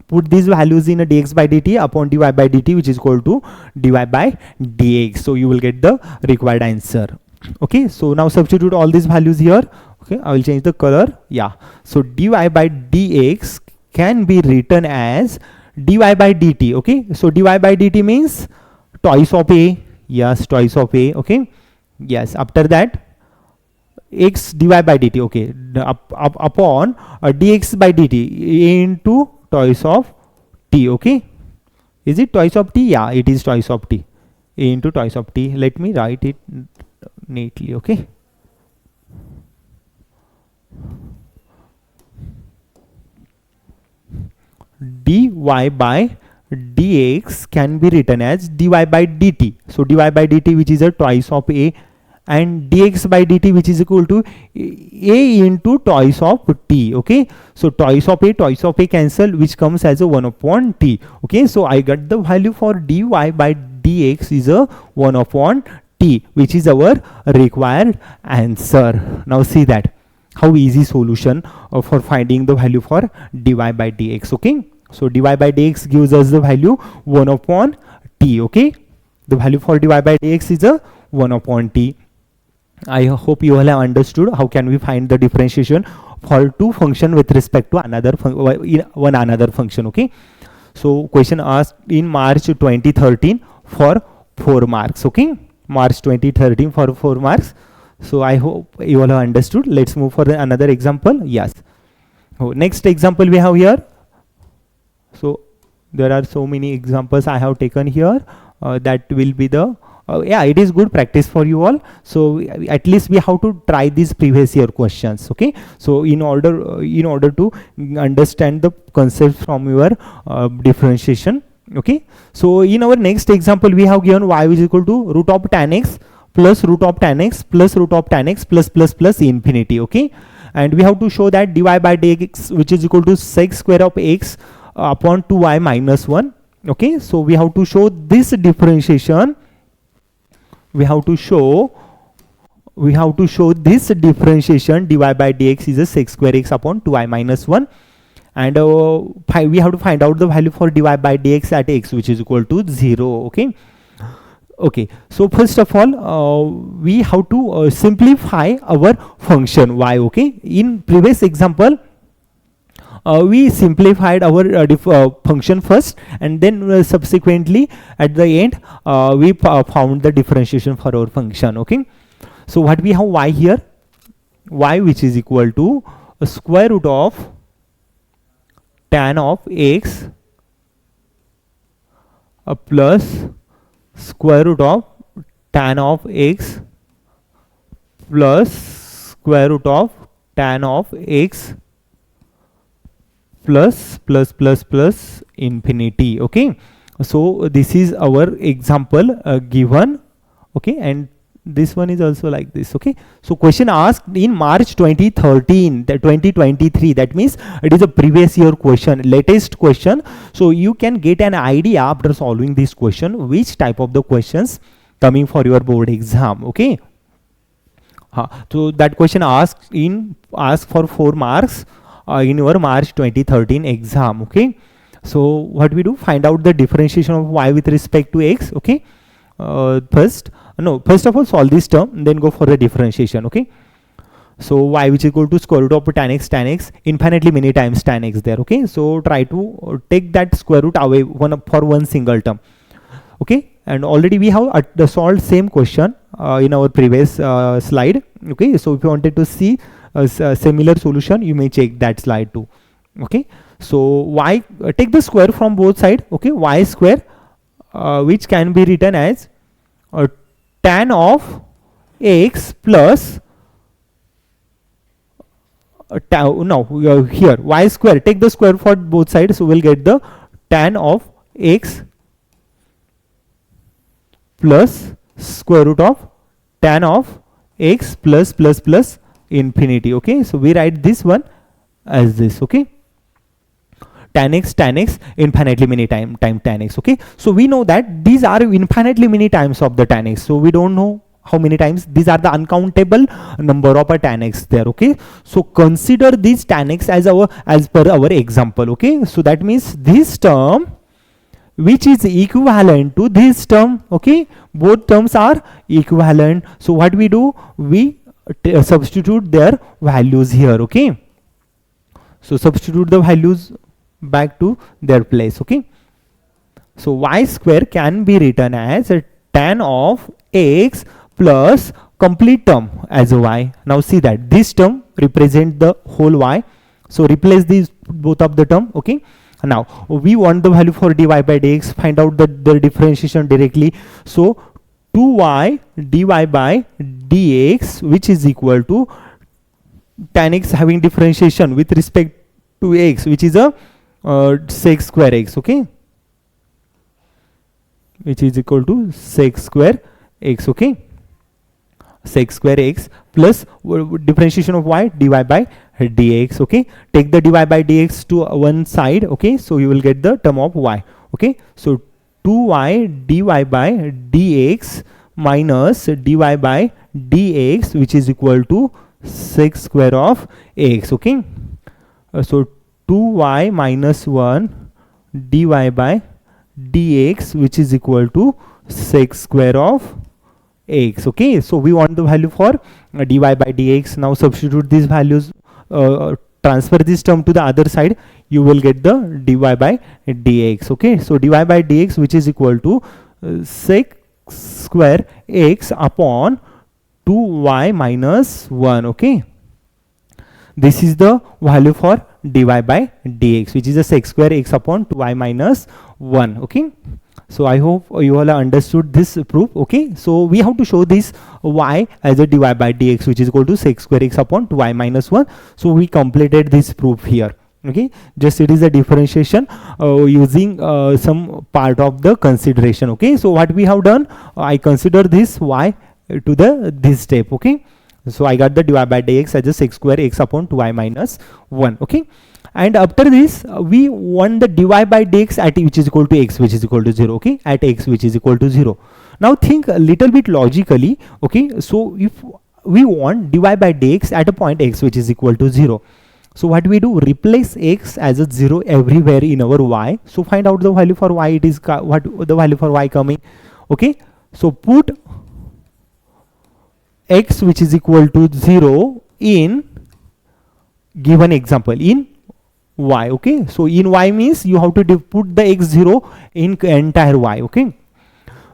put these values in a dx by dt upon dy by dt which is equal to dy by dx. So you will get the required answer. Okay, so now substitute all these values here. Okay, I will change the color. Yeah, so dy by dx can be written as dy by dt. Okay, so dy by dt means twice of a. Yes, twice of a. Okay, yes, after that x dy by dt. Okay, upon dx by dt into twice of t. Okay, is it twice of t? Yeah, it is twice of t into twice of t. Let me write it neatly. Okay, dy by dx can be written as dy by dt. So dy by dt, which is a twice of a, and dx by dt, which is equal to a into twice of t. Okay, so twice of a cancel, which comes as a 1 upon t. Okay, so I got the value for dy by dx is a 1 upon t, which is our required answer. Now see that how easy solution for finding the value for dy by dx. Okay, so dy by dx gives us the value 1 upon t. Okay, the value for dy by dx is a 1 upon t. I hope you all have understood how can we find the differentiation for two function with respect to another one another function. Okay, so question asked in March 2013 for 4 marks. Okay, March 2013 for 4 marks. So I hope you all have understood. Let's move for another example. Yes, next example we have here. So there are so many examples I have taken here. That will be the yeah, it is good practice for you all. So at least we have to try these previous year questions. Okay, so in order to understand the concept from your differentiation. Okay, so in our next example we have given y is equal to root of tan x plus root of tan x plus root of tan x plus infinity. Okay, and we have to show that dy by dx, which is equal to sec square of x upon 2y minus 1. Okay, so we have to show this differentiation. We have to show this differentiation dy by dx is a sec square x upon 2y minus 1, and we have to find out the value for dy by dx at x, which is equal to 0. Okay, okay, so first of all we have to simplify our function y. Okay, in previous example we simplified our function first, and then subsequently at the end we found the differentiation for our function. Okay, so what we have y here, y which is equal to a square root of tan of x plus square root of tan of x plus square root of tan of x plus infinity. Okay, so this is our example given. Okay, and this one is also like this. Okay, so question asked in March 2013, 2023, that means it is a previous year question, latest question. So you can get an idea after solving this question which type of the questions coming for your board exam. Okay, so that question asked for 4 marks in your March 2013 exam. Okay, so what we do, find out the differentiation of y with respect to x. Okay, first of all solve this term, then go for the differentiation. Okay, so y which is equal to square root of tan x infinitely many times tan x there. Okay, so try to take that square root away for one single term. Okay, and already we have solved same question in our previous slide. Okay, so if you wanted to see a similar solution, you may check that slide too. Okay, so y, take the square from both sides. Okay, y square which can be written as tan of x plus here y square, take the square for both sides, so we'll get the tan of x plus square root of tan of x plus infinity. Okay, so we write this one as this. Okay, tan x infinitely many time tan x. Okay, so we know that these are infinitely many times of the tan x, so we don't know how many times. These are the uncountable number of a tan x there. Okay, so consider this tan x as per our example. Okay, so that means this term which is equivalent to this term. Okay, both terms are equivalent. So what we do, we substitute their values here. Okay, so substitute the values back to their place. Okay, so y square can be written as a tan of x plus complete term as a y. Now see that this term represent the whole y, so replace these both of the term. Okay, now we want the value for dy by dx, find out the differentiation directly. So 2y dy by dx, which is equal to tan x having differentiation with respect to x, which is a sec square x. Okay, which is equal to sec square x. Okay, sec square x plus differentiation of y, dy by dx. Okay, take the dy by dx to one side. Okay, so you will get the term of y. Okay, so 2y dy by dx minus dy by dx, which is equal to sec square of x. Okay, so 2y minus 1 dy by dx, which is equal to sec square of x. Okay, so we want the value for dy by dx. Now substitute these values, transfer this term to the other side, you will get the dy by dx. Okay, so dy by dx, which is equal to sec square x upon 2y minus 1. Okay, this is the value for dy by dx, which is a sec square x upon 2y minus 1. Okay, so I hope you all understood this proof. Okay, so we have to show this y as a dy by dx, which is equal to sec square x upon 2y minus 1. So we completed this proof here. Okay, just it is a differentiation using some part of the consideration. Okay, so what we have done, I consider this y to the this step. Okay, so I got the dy by dx as a sec square x upon 2y minus 1. Okay, and after this we want the dy by dx at which is equal to x, which is equal to 0. Okay, at x which is equal to 0. Now think a little bit logically. Okay, so if we want dy by dx at a point x which is equal to 0, so what we do, replace x as a 0 everywhere in our y. So find out the value for y. It is what the value for y coming. Okay, so put x which is equal to 0 in given example in y. Okay, so in y means you have to put the x 0 in entire y. Okay,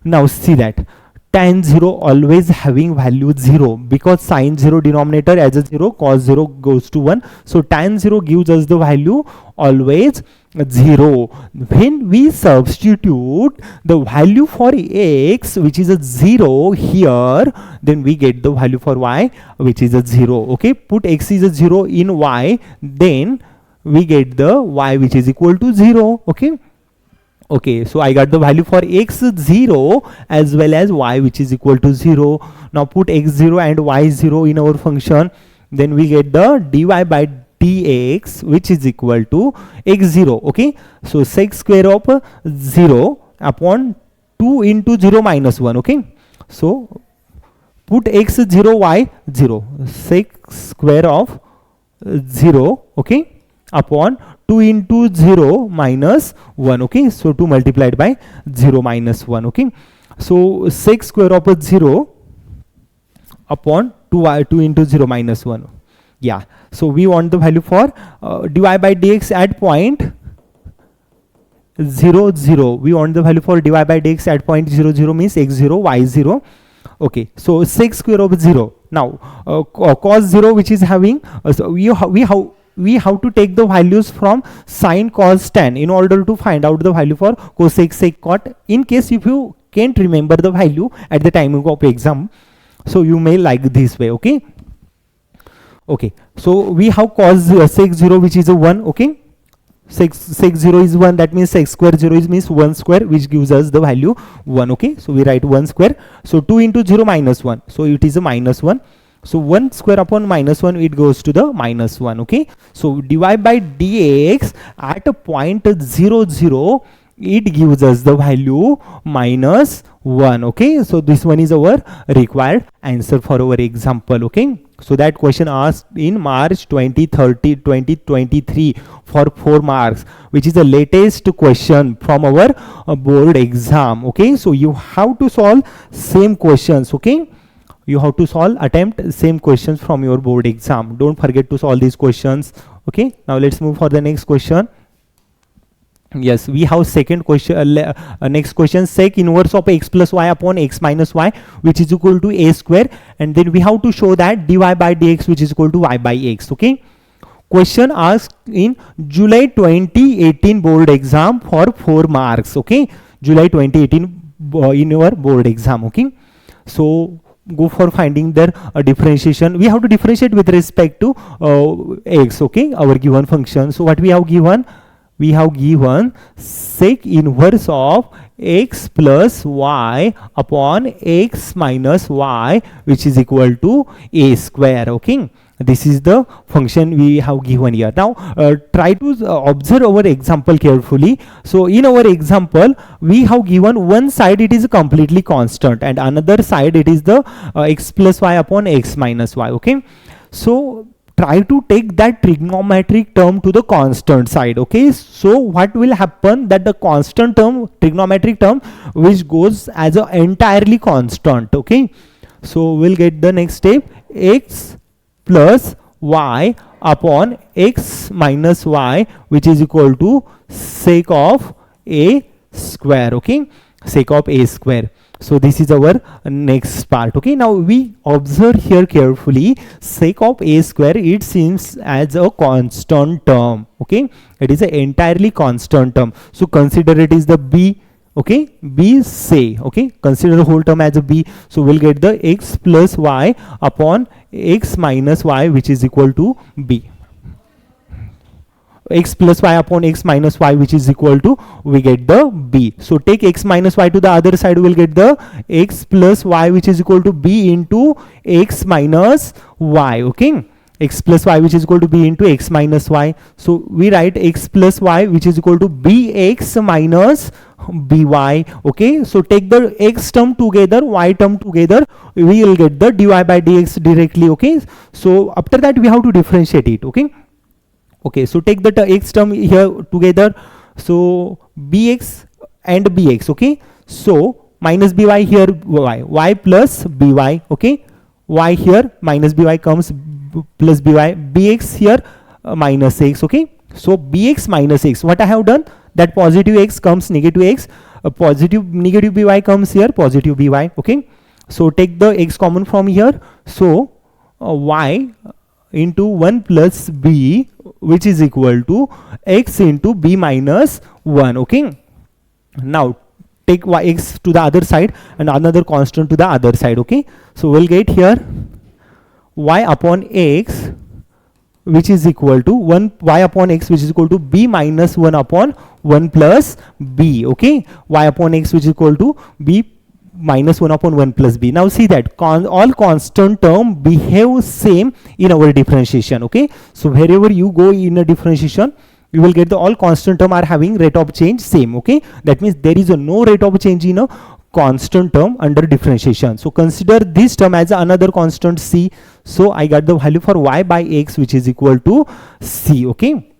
now see that tan 0 always having value 0, because sin 0 denominator as a 0, cos 0 goes to 1. So tan 0 gives us the value always 0. When we substitute the value for x which is a 0 here, then we get the value for y which is a 0. Okay, put x is a 0 in y, then we get the y which is equal to 0. Okay, okay, so I got the value for x 0 as well as y which is equal to 0. Now put x 0 and y 0 in our function, then we get the dy by dx which is equal to x 0. Okay, so sec square of 0 upon 2 into 0 minus 1. Okay, so put x 0 y 0, sec square of 0. Okay, upon 2 into 0 minus 1. Okay, so 2 multiplied by 0 minus 1. Okay, so sec square of 0 upon 2 into 0 minus 1. Yeah, so we want the value for dy by dx at point 0 0. We want the value for dy by dx at point 0 0 means x 0 y 0. Okay, so sec square of 0. Now cos 0 which is having so we have to take the values from sin, cos, tan in order to find out the value for cosec, sec, cot. In case if you can't remember the value at the time of exam, so you may like this way. Okay, okay, so we have cos sec 0 which is a 1. Okay, sec 0 is 1, that means sec square 0 is means 1 square, which gives us the value 1. Okay, so we write 1 square, so 2 into 0 minus 1, so it is a minus 1. So 1 square upon minus 1, it goes to the minus 1. Okay, so dy by dx at a point 0 0 it gives us the value -1. Okay, so this one is our required answer for our example. Okay, so that question asked in March 2023 for 4 marks, which is the latest question from our board exam. Okay, so you have to solve same questions. Okay, you have to attempt same questions from your board exam. Don't forget to solve these questions. Okay, now let's move for the next question. Yes, we have second question. Next question, sec inverse of x plus y upon x minus y, which is equal to a square, and then we have to show that dy by dx, which is equal to y by x. Okay, question asked in July 2018 board exam for 4 marks. Okay, July 2018 in your board exam. Okay, so go for finding their differentiation. We have to differentiate with respect to x. Okay, our given function. So what we have given? We have given sec inverse of x plus y upon x minus y, which is equal to a square. Okay, this is the function we have given here. Now try to observe our example carefully. So in our example, we have given one side it is completely constant, and another side it is the x plus y upon x minus y. Okay, so try to take that trigonometric term to the constant side. Okay, so what will happen, that the constant term, trigonometric term, which goes as a entirely constant. Okay, so we'll get the next step, x plus y upon x minus y, which is equal to sec of a square. Okay, sec of a square. So this is our next part. Okay, now we observe here carefully, sec of a square, it seems as a constant term. Okay, it is an entirely constant term, so consider it is the b. Okay, b say. Okay, consider the whole term as a b. So we'll get the x plus y upon x minus y, which is equal to b. X plus y upon x minus y, which is equal to, we get the b. So take x minus y to the other side, we will get the x plus y, which is equal to b into x minus y. Okay, x plus y, which is equal to b into x minus y. So we write x plus y, which is equal to bx minus by. Okay, so take the x term together, y term together, we will get the dy by dx directly. Okay, so after that we have to differentiate it. Okay, okay, so take the x term here together, so bx and bx. Okay, so minus by here y plus by. Okay, y here minus by comes plus by, bx here minus x. Okay, so bx minus x, what I have done, that positive x comes negative x, positive negative by comes here positive by. Okay, so take the x common from here, so y into 1 plus b, which is equal to x into b minus 1. Okay, now take x to the other side and another constant to the other side. Okay, so we'll get here y upon x, which is equal to 1 y upon x, which is equal to b minus 1 upon 1 plus b. Okay, y upon x, which is equal to b minus 1 upon 1 plus b. Now see that all constant term behave same in our differentiation. Okay, so wherever you go in a differentiation, you will get the all constant term are having rate of change same. Okay, that means there is no rate of change in a constant term under differentiation. So consider this term as another constant c. So I got the value for y by x, which is equal to c. Okay,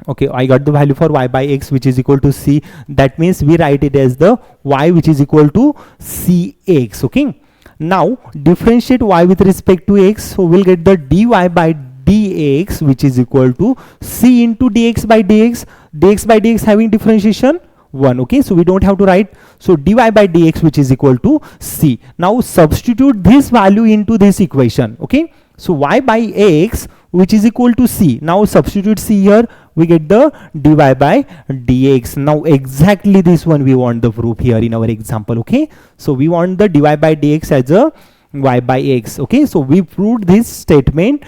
okay, I got the value for y by x, which is equal to c. That means we write it as the y, which is equal to cx. Okay, now differentiate y with respect to x, so we'll get the dy by dx, which is equal to c into dx by dx. Dx by dx having differentiation 1. Okay, so we don't have to write, so dy by dx, which is equal to c. Now substitute this value into this equation. Okay, so y by x, which is equal to c. Now substitute c here, we get the dy by dx. Now exactly this one we want the proof here in our example. Okay, so we want the dy by dx as a y by x. Okay, so we proved this statement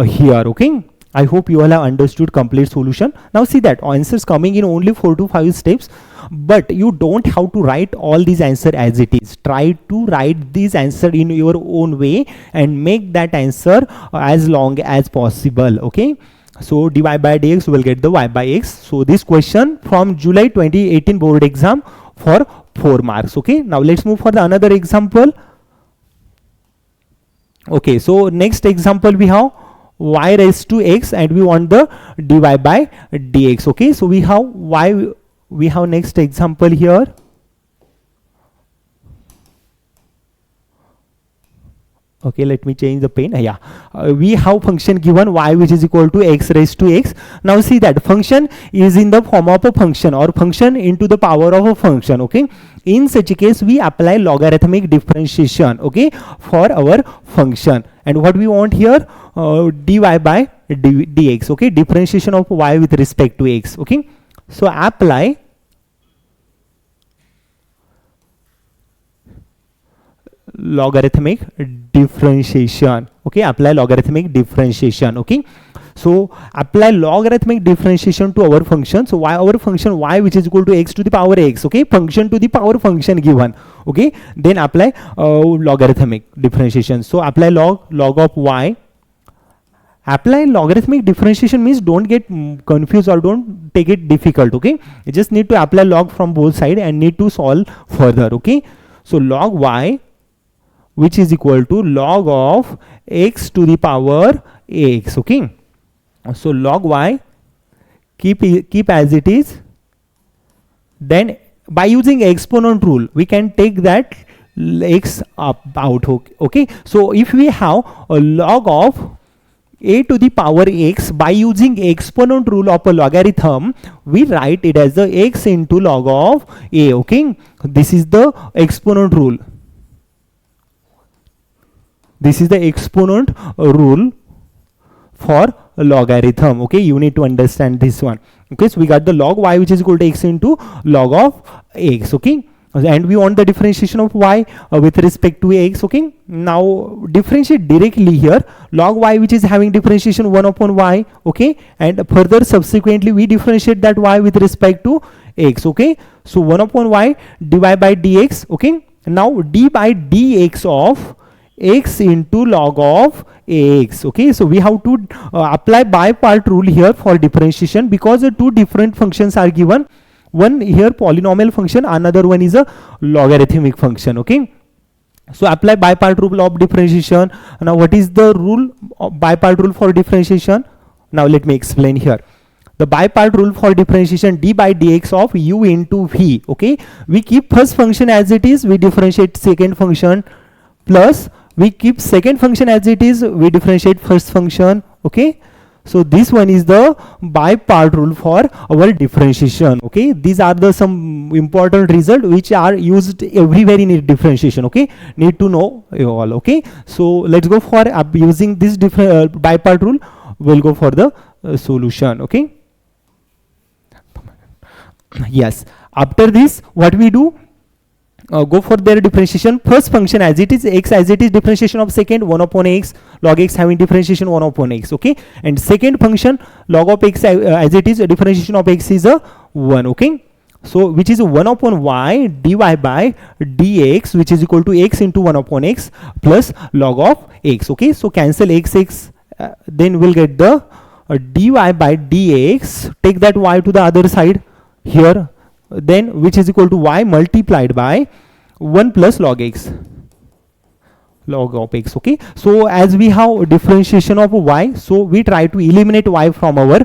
here. Okay, I hope you all have understood complete solution. Now see that answers coming in only 4 to 5 steps, but you don't have to write all these answer as it is. Try to write this answer in your own way and make that answer as long as possible. Okay, So dy by dx will get the y by x. So this question from July 2018 board exam for 4 marks. Okay, now let's move for the another example. Okay, so next example we have y raised to x and we want the dy by dx. Okay, so we have y, we have next example here. Okay, let me change the pen. Yeah, we have function given y which is equal to x raised to x. Now see that function is in the form of a function or function into the power of a function. Okay, in such a case we apply logarithmic differentiation, okay, for our function. And what we want here, dy by dx. Okay, differentiation of y with respect to x. Okay, so apply logarithmic differentiation. Okay, apply logarithmic differentiation. Okay, so apply logarithmic differentiation to our function. So our function y which is equal to x to the power x. Okay, function to the power function given. Okay, then apply logarithmic differentiation. So apply log of y. Apply logarithmic differentiation means don't get confused or don't take it difficult. Okay, you just need to apply log from both sides and need to solve further. Okay, so log y which is equal to log of x to the power x. Okay, so log y keep as it is. Then by using exponent rule we can take that x up out. Okay, so if we have a log of a to the power x, by using exponent rule of a logarithm we write it as the x into log of a. Okay, this is the exponent rule. This is the exponent rule for logarithm. Okay, you need to understand this one. Okay, so we got the log y which is equal to x into log of x. Okay, and we want the differentiation of y with respect to x. Okay, now differentiate directly here. Log y which is having differentiation 1 upon y. Okay, and further subsequently we differentiate that y with respect to x. Okay, so 1 upon y dy by dx. Okay, now d by dx of x into log of x. Okay, so we have to apply by part rule here for differentiation because the two different functions are given. One here polynomial function, another one is a logarithmic function. Okay, so apply by part rule of differentiation. Now what is the rule of by part rule for differentiation? Now let me explain here. The by part rule for differentiation, d by dx of u into v. Okay, we keep first function as it is, we differentiate second function, plus we keep second function as it is, we differentiate first function. Okay, so this one is the by part rule for our differentiation. Okay, these are the some important result which are used everywhere in differentiation. Okay, need to know you all. Okay, so let's go for using this different by part rule. We'll go for the solution. Okay, yes, after this what we do, go for their differentiation. First function as it is, x as it is, differentiation of second 1 upon x, log x having differentiation 1 upon x. Okay, and second function log of x as it is, differentiation of x is a 1. Okay, so which is 1 upon y dy by dx which is equal to x into 1 upon x plus log of x. Okay, so cancel x, then we'll get the dy by dx, take that y to the other side here, then which is equal to y multiplied by 1 plus log x, log of x. Okay, so as we have differentiation of y, so we try to eliminate y from our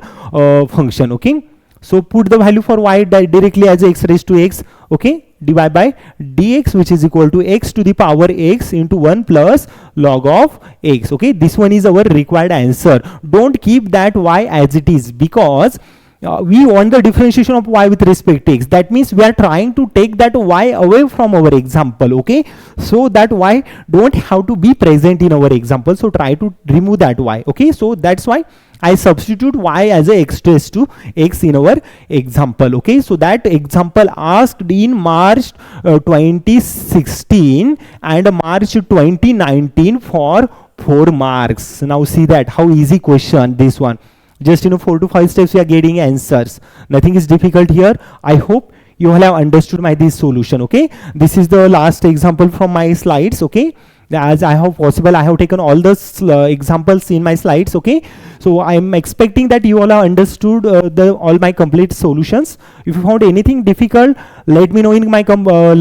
function. Okay, so put the value for y directly as x raised to x. Okay, dy by dx which is equal to x to the power x into 1 plus log of x. Okay, this one is our required answer. Don't keep that y as it is because we want the differentiation of y with respect to x. That means we are trying to take that y away from our example. Okay, so that y don't have to be present in our example, so try to remove that y. Okay, so that's why I substitute y as a x raised to x in our example. Okay, so that example asked in March 2016 and March 2019 for 4 marks. Now see that how easy question this one. Just 4 to 5 steps we are getting answers. Nothing is difficult here. I hope you all have understood my this solution. Okay, this is the last example from my slides. Okay, as I have possible. I have taken all the examples in my slides. Okay, so I'm expecting that you all have understood all my complete solutions. If you found anything difficult, let me know in my comment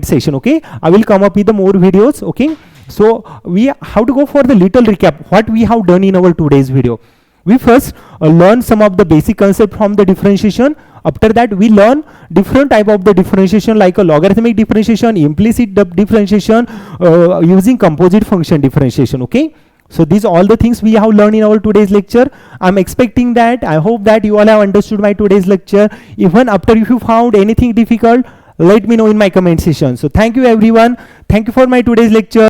section. Okay, I will come up with the more videos. Okay, so we have to go for the little recap what we have done in our today's video. We first learn some of the basic concept from the differentiation. After that, we learn different type of the differentiation, like a logarithmic differentiation, implicit differentiation, using composite function differentiation. Okay, so these are all the things we have learned in our today's lecture. I'm expecting that, I hope that you all have understood my today's lecture. Even after, if you found anything difficult, let me know in my comment section. So thank you everyone. Thank you for my today's lecture.